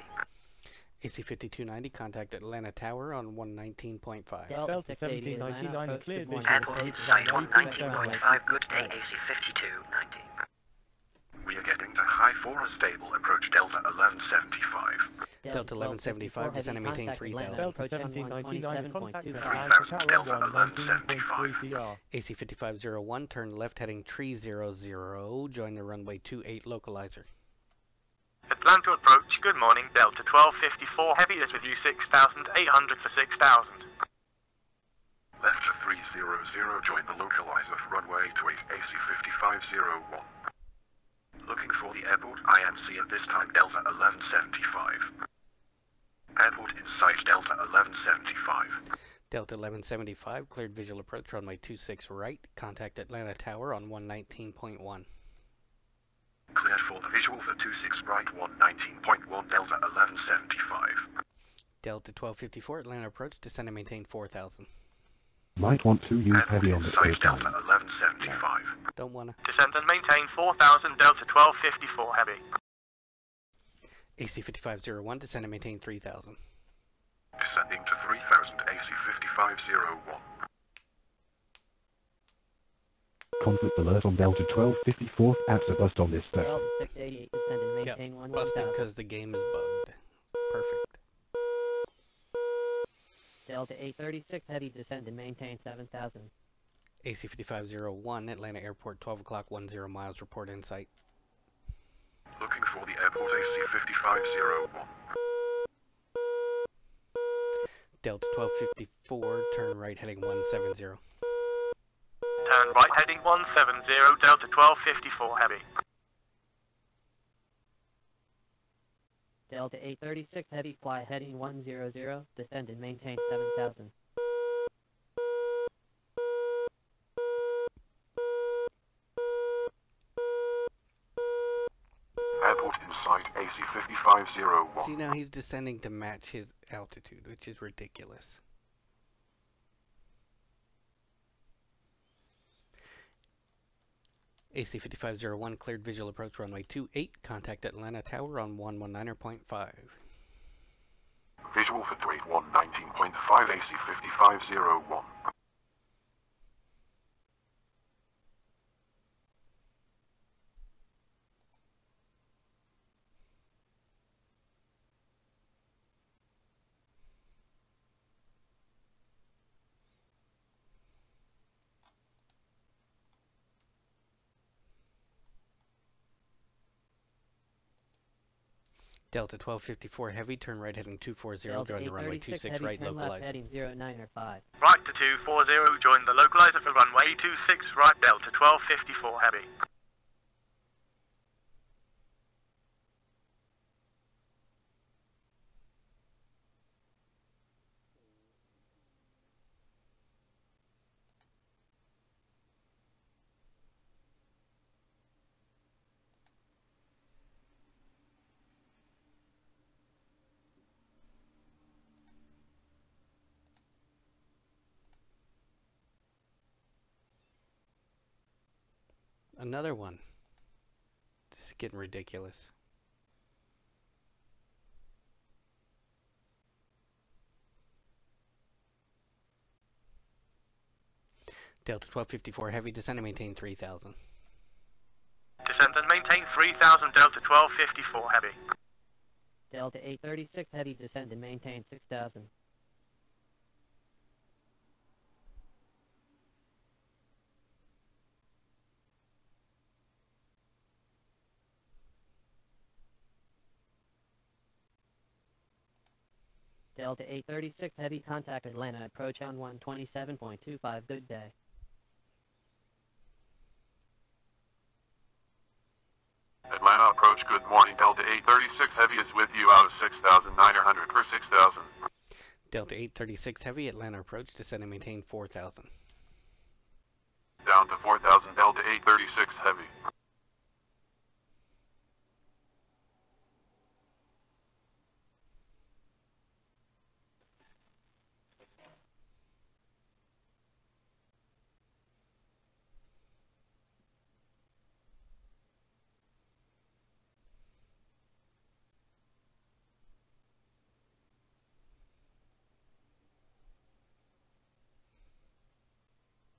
AC 5290 contact Atlanta Tower on 119.5. Delta 1799 cleared visual Airport approach inside runway 119.5. Good day AC 5290. We are getting to high 4 stable approach Delta 1175. Delta 1175 descend and maintain 3000. Delta 1799 contact 3000 Atlanta Delta Tower 1175. 19.3 CR. AC 5501 turn left heading 300. Join the runway 28 localizer. Atlanta approach, good morning, Delta 1254, heavy is with you 6,800 for 6,000. Left to 300, join the localizer for runway 28 AC 5501. Looking for the airport, IMC at this time Delta 1175. Airport in sight Delta 1175. Delta 1175 cleared visual approach runway 26 right. Contact Atlanta Tower on 119.1. Cleared for the visual for 26 right 119.1 Delta 1175. Delta 1254 Atlanta approach descend and maintain 4000. Might want to use Airport heavy in on the sight clear Delta time. 1175. Don't wanna. Descend and maintain 4,000, Delta 1254, heavy. AC 5501 descend and maintain 3000. Descending to 3000 AC 5501. Conflict alert on Delta 1254 at the bust on this Delta station. 688 descend and Yep, maintain 11,000. busted because the game is bugged. Perfect. Delta 836 heavy descend and maintain 7,000. AC 5501 Atlanta Airport 12 o'clock 10 miles report in sight. Looking for the airport AC 5501. Delta 1254 turn right heading 170. Turn right heading 170, Delta 1254, heavy. Delta 836 heavy fly heading 100, descend and maintain 7,000. Airport in sight AC 5501. See, now he's descending to match his altitude, which is ridiculous. AC 5501 cleared visual approach runway 28. Contact Atlanta Tower on 119.5. Visual for 119.5 AC 5501. Delta 1254 heavy turn right heading 240. Delta Join the runway 836 26 heavy right turn left localizer. heading 0905. Right to 240, join the localizer for runway 26 right, Delta 1254, heavy. Another one. This is getting ridiculous. Delta 1254 heavy descend and maintain 3000. Descend and maintain 3,000, Delta 1254, heavy. Delta 836 heavy descend and maintain 6,000. Delta 836 heavy contact Atlanta approach on 127.25. Good day. Atlanta approach, good morning. Delta 836 heavy is with you out of 6,900 for 6,000. Delta 836 heavy Atlanta approach descend and maintain 4000. Down to 4,000, Delta 836 heavy.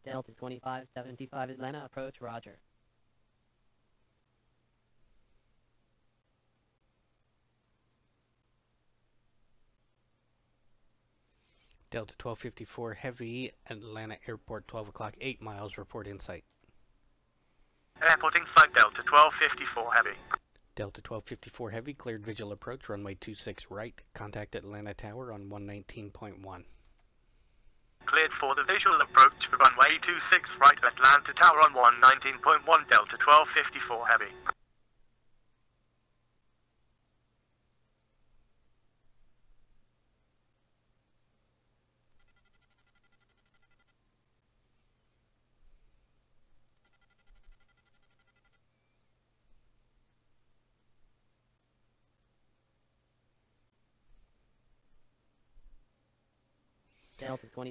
Delta 2575 Atlanta, approach, roger. Delta 1254 Heavy, Atlanta Airport, 12 o'clock, 8 miles, report in sight. Airport in sight, Delta 1254 Heavy. Delta 1254 Heavy, cleared visual approach, runway 26 right, contact Atlanta Tower on 119.1. Cleared for the visual approach for runway 26 right, Atlanta Tower on 119.1, Delta 1254 Heavy.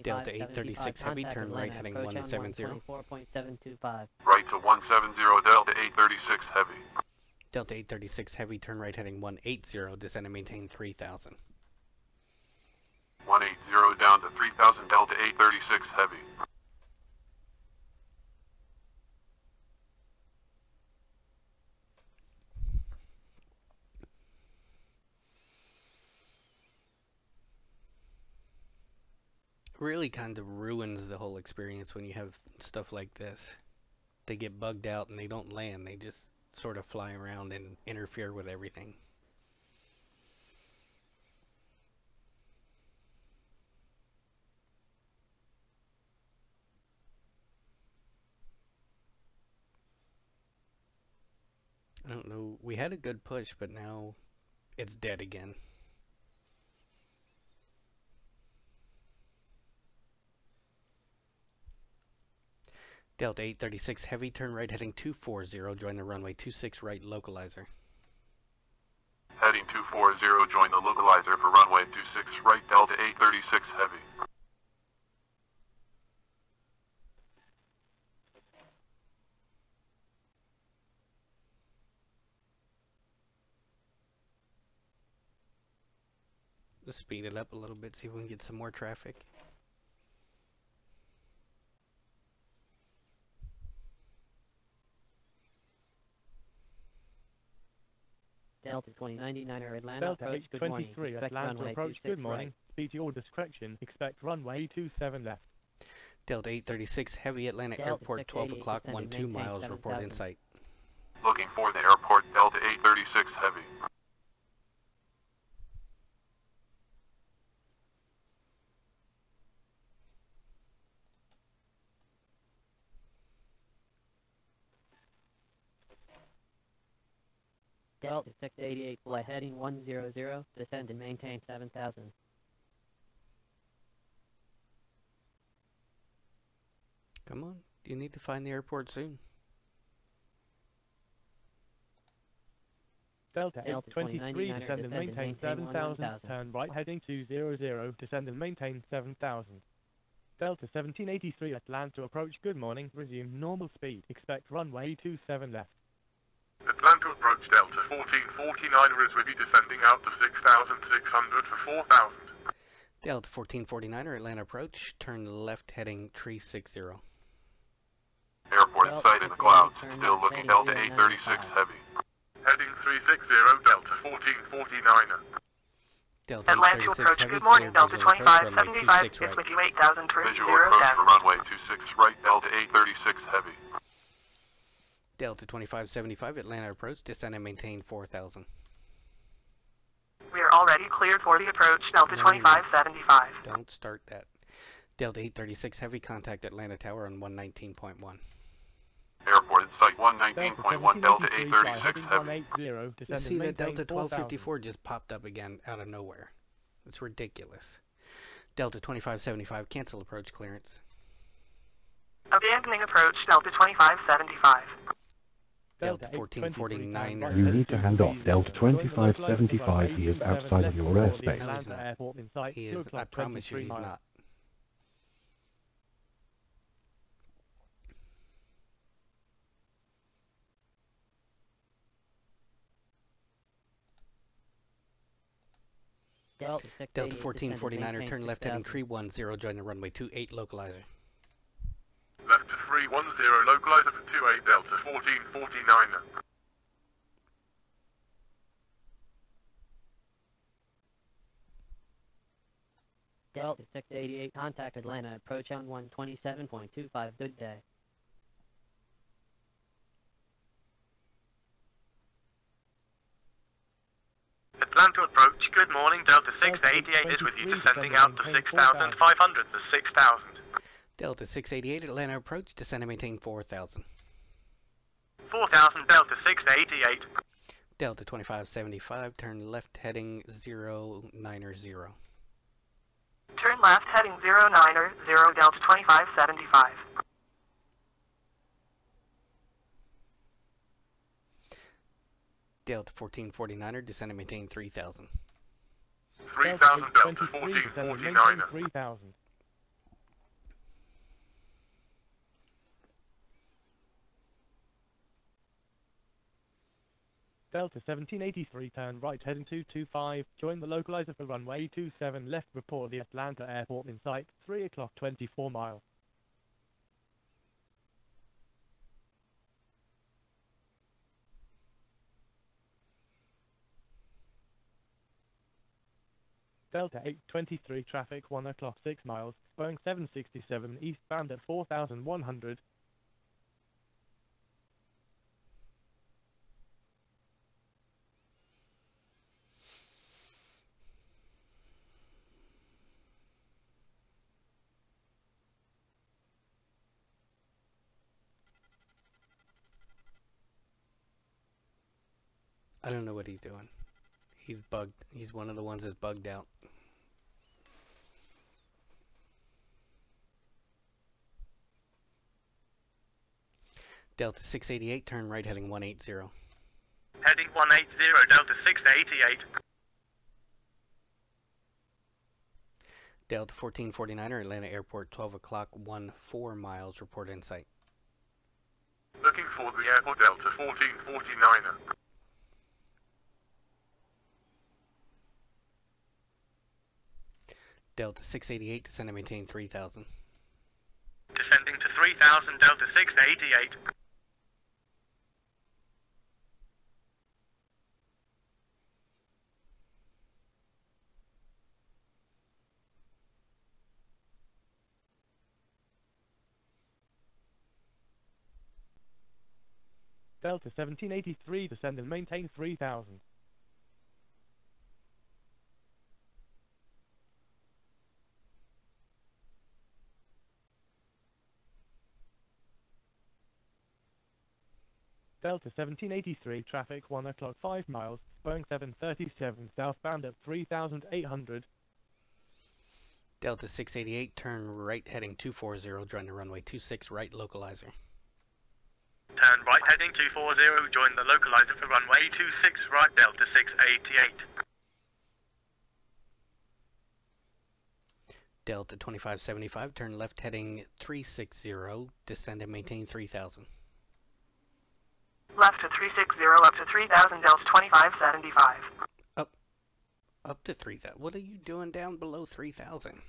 Delta 836 Heavy, turn right heading 170. 24.725. Right to 170, Delta 836 Heavy. Delta 836 Heavy, turn right heading 180, descend and maintain 3000. 180 down to 3000, Delta 836 Heavy. Really kind of ruins the whole experience when you have stuff like this. They get bugged out and they don't land, they just sort of fly around and interfere with everything. I don't know, we had a good push, but now it's dead again. Delta 836 Heavy, turn right heading 240, join the runway 26 right localizer. Heading 240, join the localizer for runway 26 right, Delta 836 Heavy. Let's speed it up a little bit, see if we can get some more traffic. Delta 2099er Atlanta, Delta approach, good morning. 823 Expect Atlanta, runway approach, 26 good morning. right. Speed to your discretion. Expect runway 27 left. Delta 836 Heavy, Atlanta Delta Airport, 12 o'clock, descend and 12 maintain miles, report in 7000. sight. Looking for the airport, Delta 836 Heavy. Delta 688 fly heading 100, descend and maintain 7000. Come on, you need to find the airport soon. Delta Delta 823 2099er, descend and maintain 7000. 1000. Turn right heading 200, descend and maintain 7000. Delta 1783 Atlanta, approach, good morning. Resume normal speed. Expect runway 27 left. Atlanta approach, Delta 1449er is with you, descending out to 6,600 for 4,000. Delta 1449er, Atlanta approach, turn left heading 360. Airport in Delta sight in the clouds, 688, still looking, Delta 836 Heavy. Heading 360, Delta 1449er. Delta Atlanta 836 approach, Heavy, good morning, clear Delta visual approach, runway 2575 26 is right. with you 8000 for Visual 0 approach for down. runway 26 right, Delta 836 Heavy. Delta 2575, Atlanta approach, descend and maintain 4000. We are already cleared for the approach, Delta No, you're not. 2575. Don't start that. Delta 836 Heavy, contact Atlanta Tower on 119.1. Airport in sight 119.1, Delta 836 Heavy. 180, descend See and that maintain Delta 4000. 1254 just popped up again out of nowhere. It's ridiculous. Delta 2575, cancel approach clearance. Abandoning approach, Delta 2575. Delta 1449er. You need to hand off Delta 2575. He is outside of your airspace. No, he's not. He is, I promise you he's not. Delta Delta 688, 1449er, turn left heading 3000. 310, join the runway 28 localizer. 310, localizer for 28 Delta 1449. Delta 688, contact Atlanta, approach on 127.25, good day. Atlanta approach, good morning, Delta 688 is with you, descending out to 6,500 to 6,000. Delta 688, Atlanta approach, descend and maintain 4,000. 4,000, Delta 688. Delta 2575, turn left heading 090. Turn left heading 090, Delta 2575. Delta 1449er, descend and maintain 3,000. 3,000 Delta 1449. 3,000. Delta 1783, turn right heading 225, join the localizer for runway 27 left, report the Atlanta airport in sight, 3 o'clock 24 miles. Delta 823, traffic 1 o'clock 6 miles, Boeing 767 eastbound at 4,100. I don't know what he's doing. He's bugged. He's one of the ones that's bugged out. Delta 688, turn right heading 180. Heading 180, Delta 688. Delta 1449er, Atlanta Airport, 12 o'clock, 14 miles, report in sight. Looking for the airport, Delta 1449. Delta 688, descend and maintain 3,000. Descending to 3,000, Delta 688. Delta 1783, descend and maintain 3,000. Delta 1783, traffic 1 o'clock 5 miles, Boeing 737 southbound at 3,800. Delta 688, turn right heading 240, join the runway 26 right localizer. Turn right heading 240, join the localizer for runway 26 right, Delta 688. Delta 2575, turn left heading 360, descend and maintain 3,000. Left to 360, up to 3,000, Delta 2575. Up to 3,000. What are you doing down below 3,000?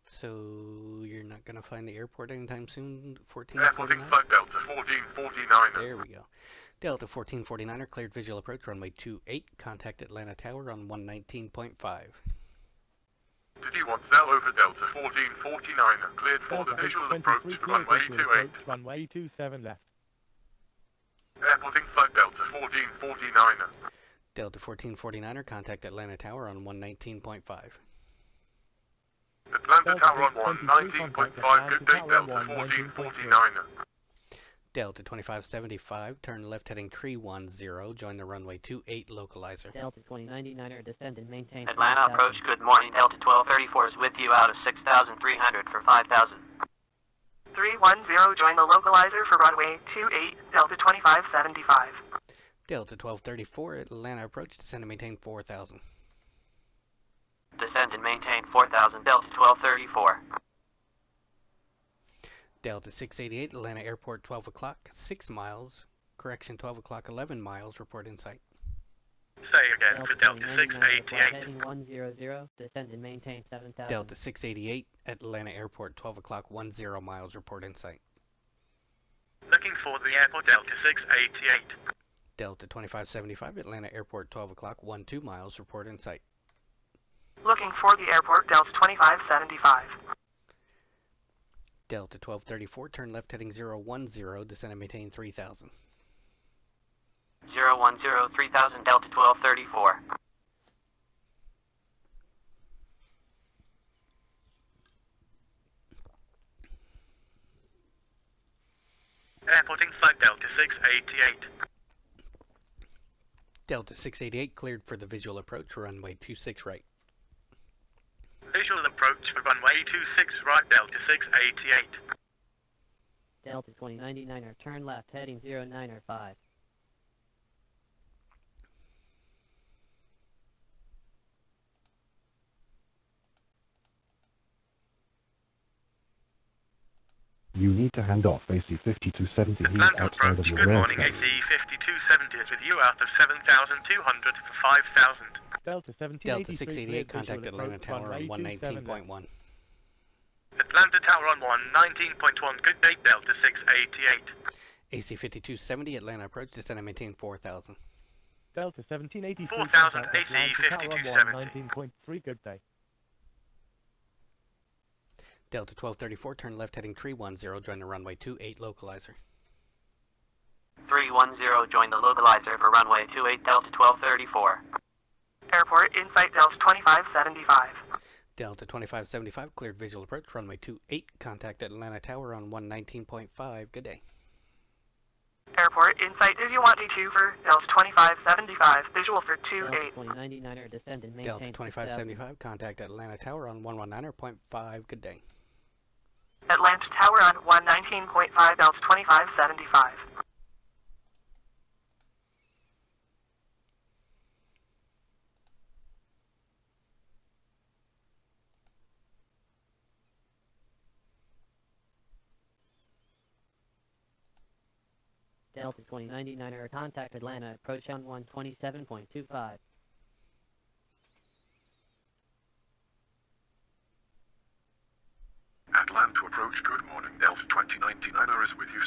So you're not going to find the airport anytime soon, 1449? Airport Delta 1449. There we go. Delta 1449er, cleared visual approach, runway 28, contact Atlanta Tower on 119.5. Did you want Zell over Delta 1449, cleared for the visual approach to runway 28. Runway 27 left. Airporting flight Delta 1449. Delta 1449er, contact Atlanta Tower on 119.5. Atlanta Tower on 119.5, good day Delta 1449. Delta 2575, turn left heading 310, join the runway 28 localizer. Delta 2099er, descend and maintain. Atlanta approach, good morning, Delta 1234 is with you out of 6,300 for 5,000. 310, join the localizer for runway 28, Delta 2575. Delta 1234, Atlanta approach, descend and maintain 4,000. Descend and maintain 4,000, Delta 1234. Delta 688, Atlanta Airport, 12 o'clock, 6 miles. Correction, 12 o'clock, 11 miles. Report in sight. Say again for Delta 688. Heading 100, descend and maintain 7,000. Delta 688, Atlanta Airport, 12 o'clock, 10 miles. Report in sight. Looking for the airport, Delta 688. Delta 2575, Atlanta Airport, 12 o'clock, 12 miles. Report in sight. Looking for the airport, Delta 2575. Delta 1234, turn left heading 010, descend and maintain 3000. 010, 3000, Delta 1234. Airport inside Delta 688. Delta 688, cleared for the visual approach, runway 26 right. Visual approach for runway 26 right, Delta 688. Delta 2099er, turn left heading 095. You need to hand off AC 5270 heat Atlanta outside approach, of your good morning, aircraft. AC 5270 is with you out of 7,200 for 5,000. Delta 1783. Delta 688, contact Atlanta Tower on 119.1. Atlanta Tower on 119.1, good day, Delta 688. AC 5270, Atlanta approach, descend and maintain 4000. Delta 1783. 4000, AC Atlanta Tower 5270. 19.3, good day. Delta 1234, turn left heading 310, join the runway 28 localizer. 310, join the localizer for runway 28, Delta 1234. Airport in sight, Delta 2575. Delta 2575, cleared visual approach, runway 28, contact Atlanta Tower on 119.5, good day. Airport in sight, if you want D2 for Delta 2575, visual for 28. Delta 2099er, descend and maintain Delta 2575, contact Atlanta Tower on 119.5, good day. Atlanta Tower on 119.5, Delta 2575. Delta 2099er, contact Atlanta, approach on 127.25. Atlanta approach, good morning. Delta 2099er is with you,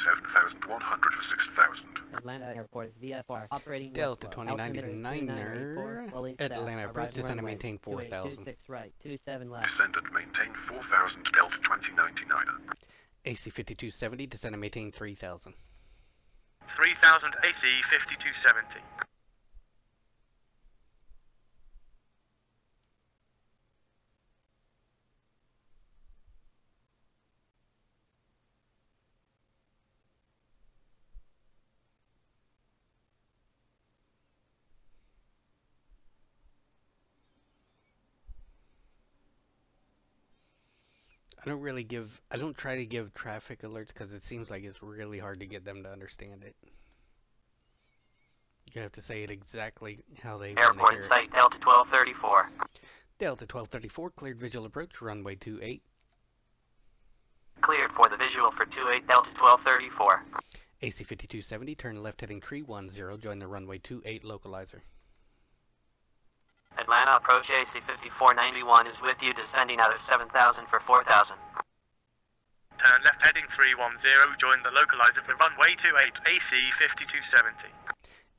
7,100 for 6,000. Atlanta Airport is VFR, operating Delta Westflow. Altimeter 2999er, fully staffed. Atlanta approach, Arriving descend and runway maintain 4000. 26 right, 27 left. Descend and maintain 4,000, Delta 2099er. AC 5270, descend and maintain 3000. 3000, AC 5270. I don't try to give traffic alerts because it seems like it's really hard to get them to understand it. You have to say it exactly how they want to Airport hear in it. sight, Delta 1234. Delta 1234, cleared visual approach, runway 28. Cleared for the visual for 28, Delta 1234. AC 5270, turn left heading 310, join the runway 28 localizer. Atlanta approach AC 5491 is with you, descending out of 7,000 for 4,000. Turn left heading 310, join the localizer for runway 28, AC 5270.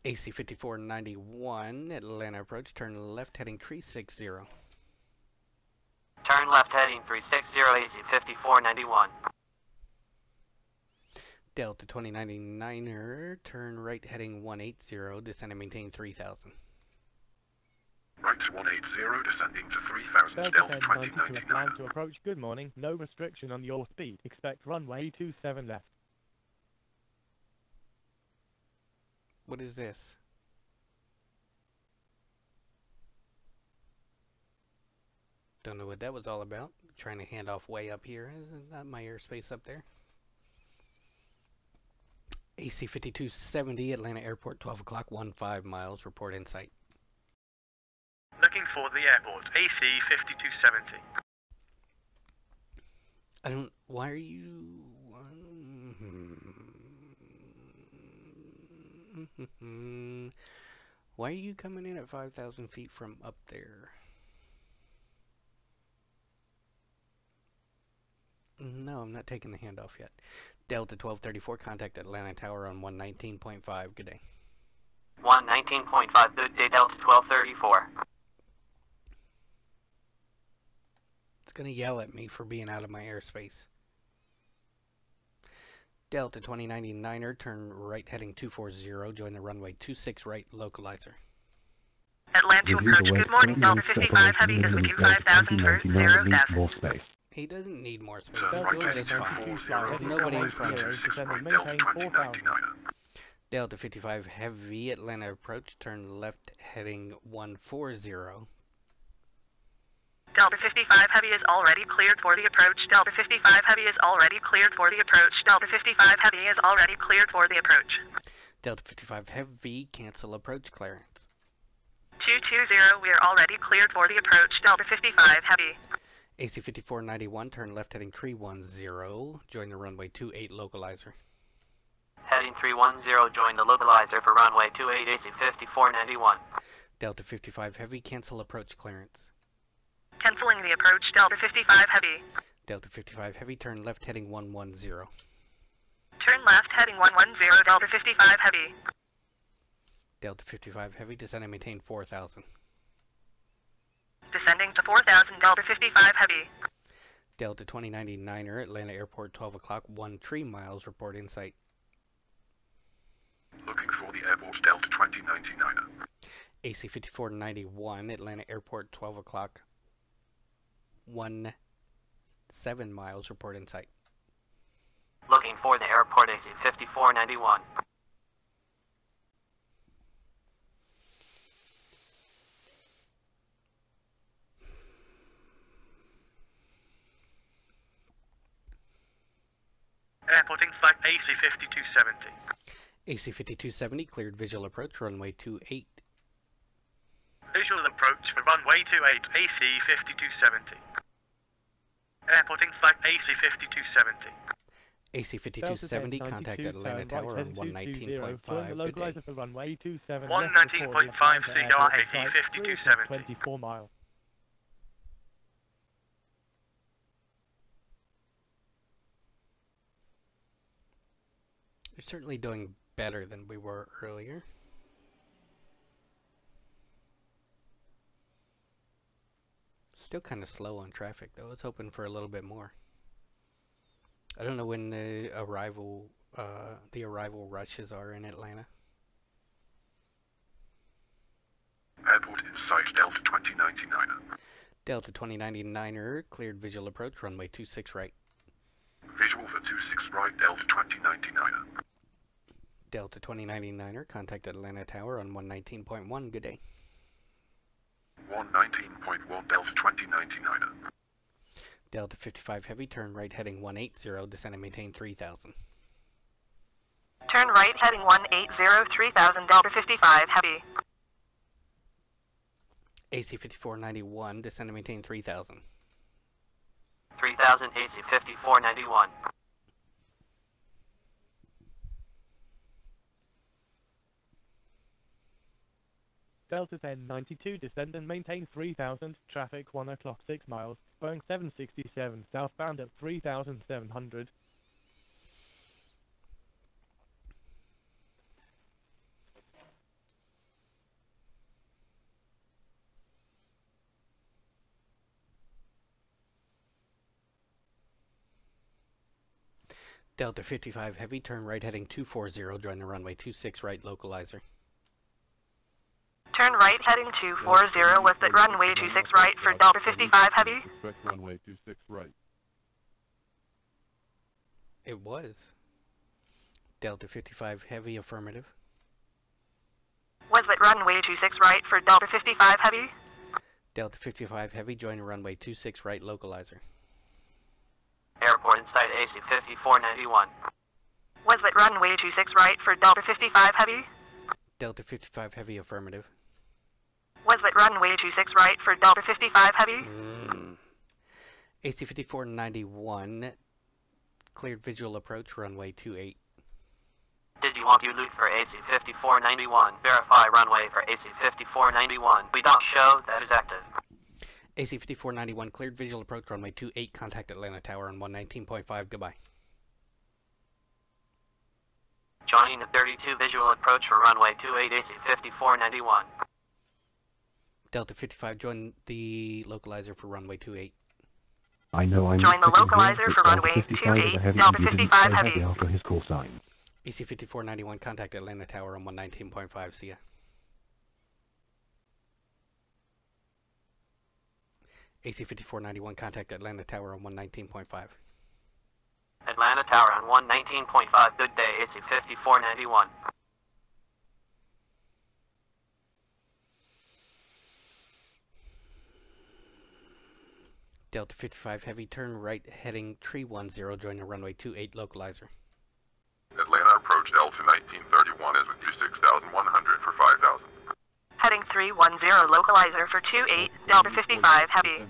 AC 5491, Atlanta approach, turn left heading 360. Turn left heading 360, AC 5491. Delta 2099er, turn right heading 180, descend and maintain 3000. Right 180, descending to 3,000, Delta 1090 to 2099er. Atlanta approach, good morning. No restriction on your speed. Expect runway 27 left. What is this? Don't know what that was all about. Trying to hand off way up here. Isn't that my airspace up there? AC 5270, Atlanta Airport, 12 o'clock, 15 miles. Report in sight. Looking for the airport, AC 5270. I don't. Why are you? Why are you coming in at 5,000 feet from up there? No, I'm not taking the handoff yet. Delta 1234, contact Atlanta Tower on 119.5. Good day. 119.5, good day, Delta 1234. It's going to yell at me for being out of my airspace. Delta 2099er, turn right heading 240, join the runway 26 right, localizer. Atlanta approach, good morning, Delta 55 Heavy is with you 5,000 for 0,000. More space. He doesn't need more space. Turn He's right doing heading just fine. 240, There's nobody in front of him. 26 right, Descending, Delta maintain 4,000. 2099er. Delta 55 Heavy, Atlanta approach, turn left heading 140. Delta 55 Heavy is already cleared for the approach. Delta 55 Heavy is already cleared for the approach. Delta 55 Heavy is already cleared for the approach. Delta 55 Heavy, cancel approach clearance. 220, we are already cleared for the approach. Delta 55 Heavy. AC 5491, turn left heading 310, join the runway 28 localizer. Heading 310, join the localizer for runway 28, AC 5491. Delta 55 Heavy, cancel approach clearance. Canceling the approach. Delta 55 Heavy. Delta 55 Heavy, turn left heading 110. Turn left heading 110, Delta 55 Heavy. Delta 55 Heavy, descend and maintain 4,000. Descending to 4,000, Delta 55 Heavy. Delta 2099er, Atlanta Airport, 12 o'clock, 13 miles, report in sight. Looking for the airport, Delta 2099er. AC 5491, Atlanta Airport, 12 o'clock, 17 miles, report in sight. Looking for the airport, AC 5491. Airport in sight, AC 5270. AC 5270, cleared visual approach, runway 28. Visual approach for runway 28, AC 5270. Airport in sight, AC 5270. AC 5270, contact Atlanta Tower on 119.5. Join the localizer for runway 27. 119.5, CR, AC 5270. 24 miles. We're certainly doing better than we were earlier. Still kind of slow on traffic though. It's hoping for a little bit more. I don't know when the arrival rushes are in Atlanta. Airport in sight, Delta 2099er. Delta 2099er, cleared visual approach, runway 26 right. Visual for 26 right, Delta 2099er. Delta 2099er, contact Atlanta Tower on 119.1. Good day. 119.1, Delta 2099er. Delta 55 Heavy, turn right heading 180, descend and maintain 3,000. Turn right heading 180, 3,000, Delta 55 Heavy. AC 5491, descend and maintain 3,000. 3000, AC 5491. Delta 1092, descend and maintain 3,000, traffic 1 o'clock 6 miles, Boeing 767, southbound at 3,700. Delta 55 Heavy, turn right heading 240, join the runway 26 right, localizer. Turn right heading 240 with the runway 26 right for Delta 55 Heavy. Expect runway 26 right. It was. Delta 55 Heavy, affirmative. Was it runway 26 right for Delta 55 Heavy? Delta 55 Heavy, join runway 26 right, localizer. Airport in sight, AC 5491. Was it runway 26 right for Delta 55 Heavy? Delta 55 Heavy, affirmative. Was it runway 26 right for Delta 55 Heavy? AC 5491, cleared visual approach, runway 28. Did you want you loot for AC 5491. Verify runway for AC 5491. We don't show that is active. AC 5491 cleared. Visual approach runway 28. Contact Atlanta Tower on 119.5. Goodbye. Joining the 32 visual approach for runway 28 AC 5491. Delta 55, join the localizer for runway 28. I know I'm Join the not sitting localizer here, for but runway Delta 55 is a 28, heavy Delta and you didn't 55 say heavy. heavy after his call sign. AC 5491, contact Atlanta Tower on 119.5. See ya. AC 5491, contact Atlanta Tower on 119.5. Atlanta Tower on 119.5. Good day, AC 5491. Delta 55 heavy, turn right heading tree 10, join the runway 28 localizer. Atlanta approach Delta 1931 is with you 6,100 for 5,000. Heading 310 localizer for 28, Delta 55 heavy.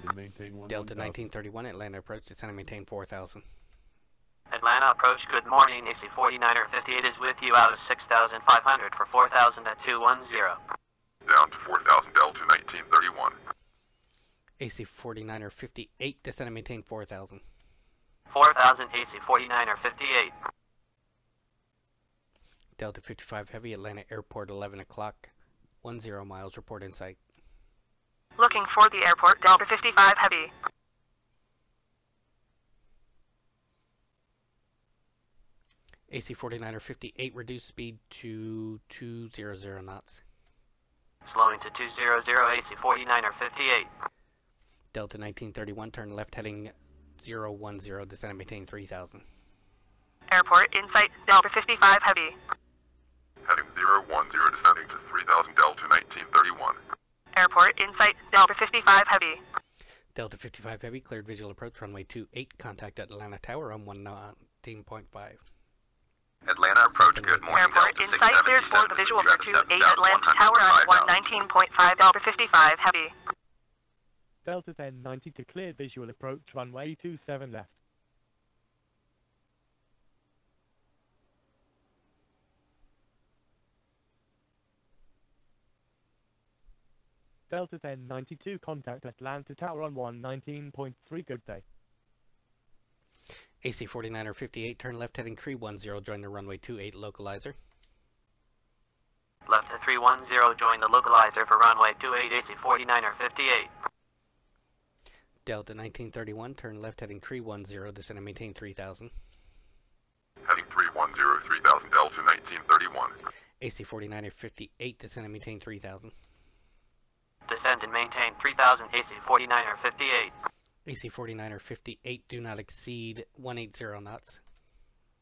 Delta 1931, Atlanta approach, descend and maintain 4,000. Atlanta approach, good morning. AC 49er 58 is with you out of 6,500 for 4,000 at 210. Down to 4,000 Delta 1931. AC 49er 58, descend and maintain 4,000. 4,000 AC 49er 58. Delta 55 heavy, Atlanta Airport 11 o'clock, 10 miles, report in sight. Looking for the airport, Delta 55 heavy. AC 49er 58, reduce speed to 200 knots. Slowing to 200 AC 49er 58. Delta 1931, turn left heading 010, descend and maintain 3,000. Airport in sight, Delta 55 heavy. Heading 010, descending to 3,000 Delta 1931. Airport in sight, Delta 55 heavy. Delta 55 heavy, cleared visual approach, runway 28, contact Atlanta Tower on 119.5. Atlanta approach, good morning. Airport in sight, cleared for the visual for 28 Atlanta Tower on 119.5, Delta 55 heavy. Delta 1090 to cleared visual approach runway 27 left. Delta 1092 contact Atlanta Tower on 119.3. Good day. AC 49er 58, turn left heading tree 10, join the runway 28 localizer. Left to 310, join the localizer for runway 28 AC 49er 58. Delta 1931, turn left heading tree 10, descend and maintain 3,000. Heading 310, 3,000 Delta 1931. AC 49er 58, descend and maintain 3,000. Descend and maintain 3,000 AC 49er 58. AC 49er 58, do not exceed 180 knots.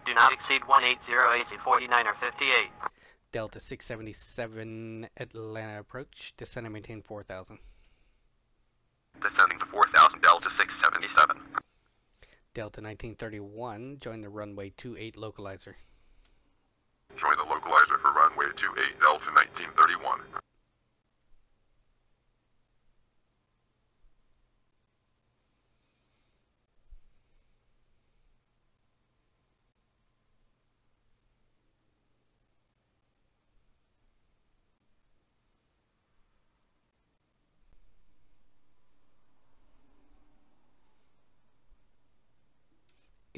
Do not exceed 180 AC 49er 58. Delta 677, Atlanta approach, descend and maintain 4,000. Descending to 4,000 Delta 677. Delta 1931, join the runway 28 localizer. Join the localizer for runway 28 Delta 1931.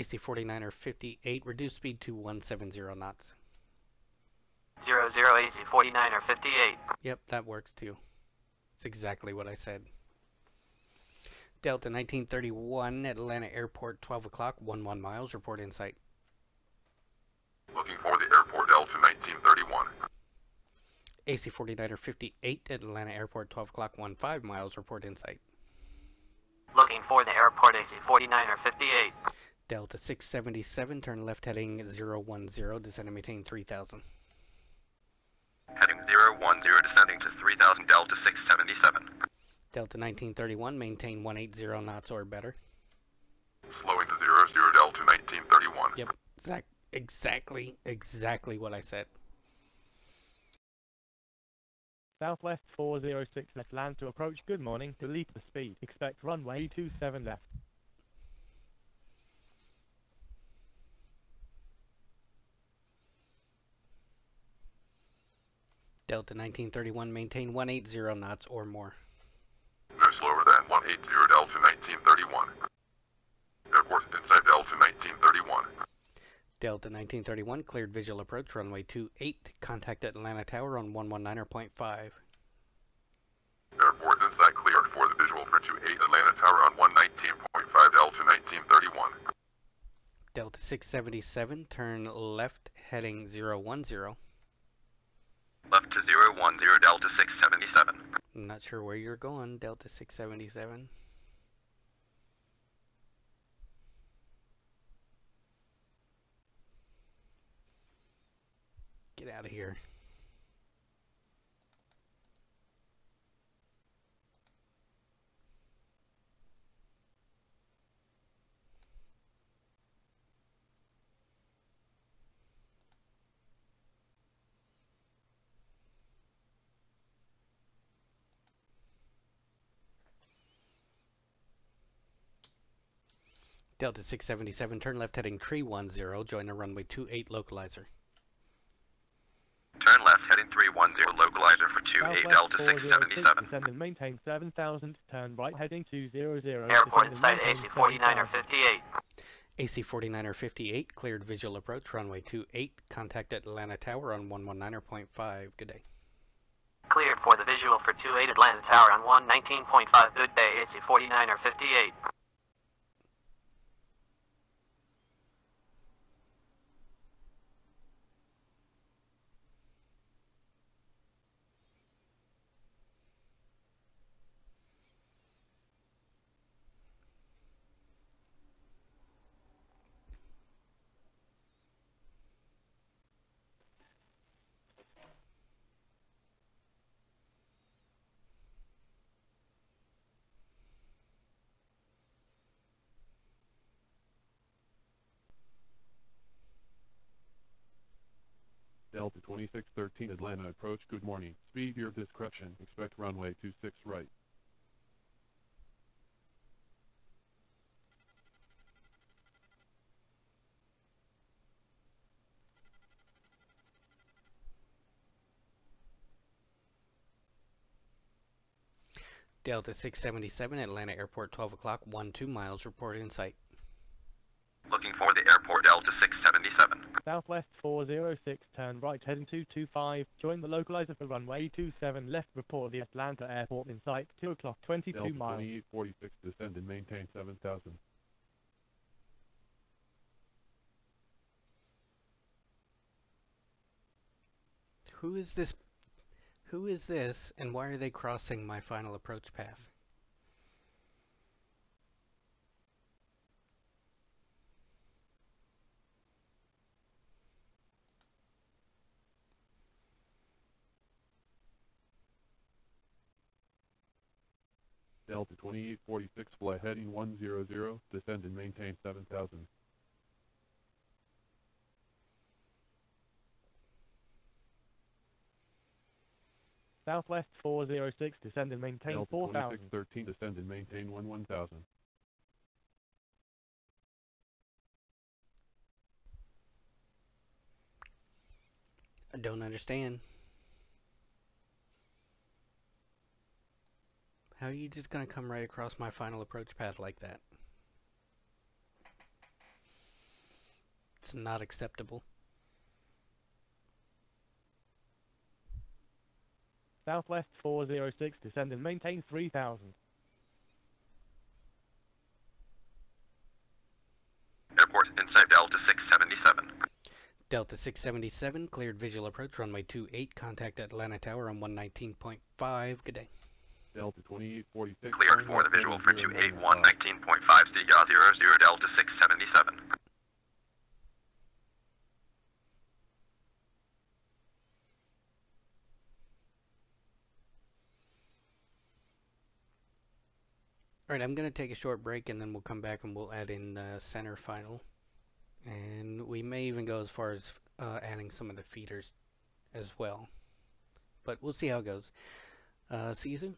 AC 49er 58, reduce speed to 170 knots. 00 AC 49er 58. Yep, that works too. It's exactly what I said. Delta 1931, Atlanta Airport 12 o'clock, 11 miles, report in sight. Looking for the airport Delta 1931. AC 49er 58, Atlanta Airport 12 o'clock, 15 miles, report in sight. Looking for the airport AC 49er 58. Delta 677, turn left heading 010, descend and maintain 3,000. Heading 010, descending to 3,000 Delta 677. Delta 1931, maintain 180 knots or better. Slowing to 00 Delta 1931. Yep, exactly what I said. Southwest 406 Atlanta approach, good morning, delete the speed, expect runway 27 left. Delta 1931, maintain 180 knots or more. No slower than 180 Delta 1931. Airport inside Delta 1931. Delta 1931, cleared visual approach, runway 28, contact Atlanta Tower on 119.5. Airport inside cleared for the visual for 28 Atlanta Tower on 119.5 Delta 1931. Delta 677, turn left, heading 010. Left to 010, Delta 677. I'm not sure where you're going, Delta 677. Get out of here. Delta 677, turn left heading 310, join the runway 28 localizer. Turn left heading 310, localizer for 28 Delta 677. Descend and maintain 7,000, turn right heading 200. Airport inside AC 49er 58. AC 49er 58, cleared visual approach, runway 28, contact Atlanta Tower on 119.5. Good day. Cleared for the visual for 28 Atlanta Tower on 119.5. Good day, AC 49er 58. Delta 2613 Atlanta approach, good morning. Speed your discretion. Expect runway 26 right. Delta 677, Atlanta Airport, 12 o'clock, 12 miles, report in sight. Looking for the airport, Delta 677. Southwest 406, turn right heading 225, join the localizer for runway 27 left, report the Atlanta Airport in sight, 2 o'clock, 22 Delta miles. 2846, descend and maintain 7,000. Who is this? Who is this, and why are they crossing my final approach path? Delta 2846, fly heading 100, descend and maintain 7,000. Southwest 406, descend and maintain Delta 4,000. 2613, descend and maintain 11,000. I don't understand. How are you just gonna come right across my final approach path like that? It's not acceptable. Southwest 406, descend and maintain 3,000. Airport inside Delta 677. Delta 677, cleared visual approach, runway 28, contact Atlanta Tower on 119.5. Good day. Delta 2846. Cleared for the visual for 28 119.5, Sierra 00, Delta 677. Alright, I'm going to take a short break and then we'll come back and we'll add in the center final. And we may even go as far as adding some of the feeders as well. But we'll see how it goes. See you soon.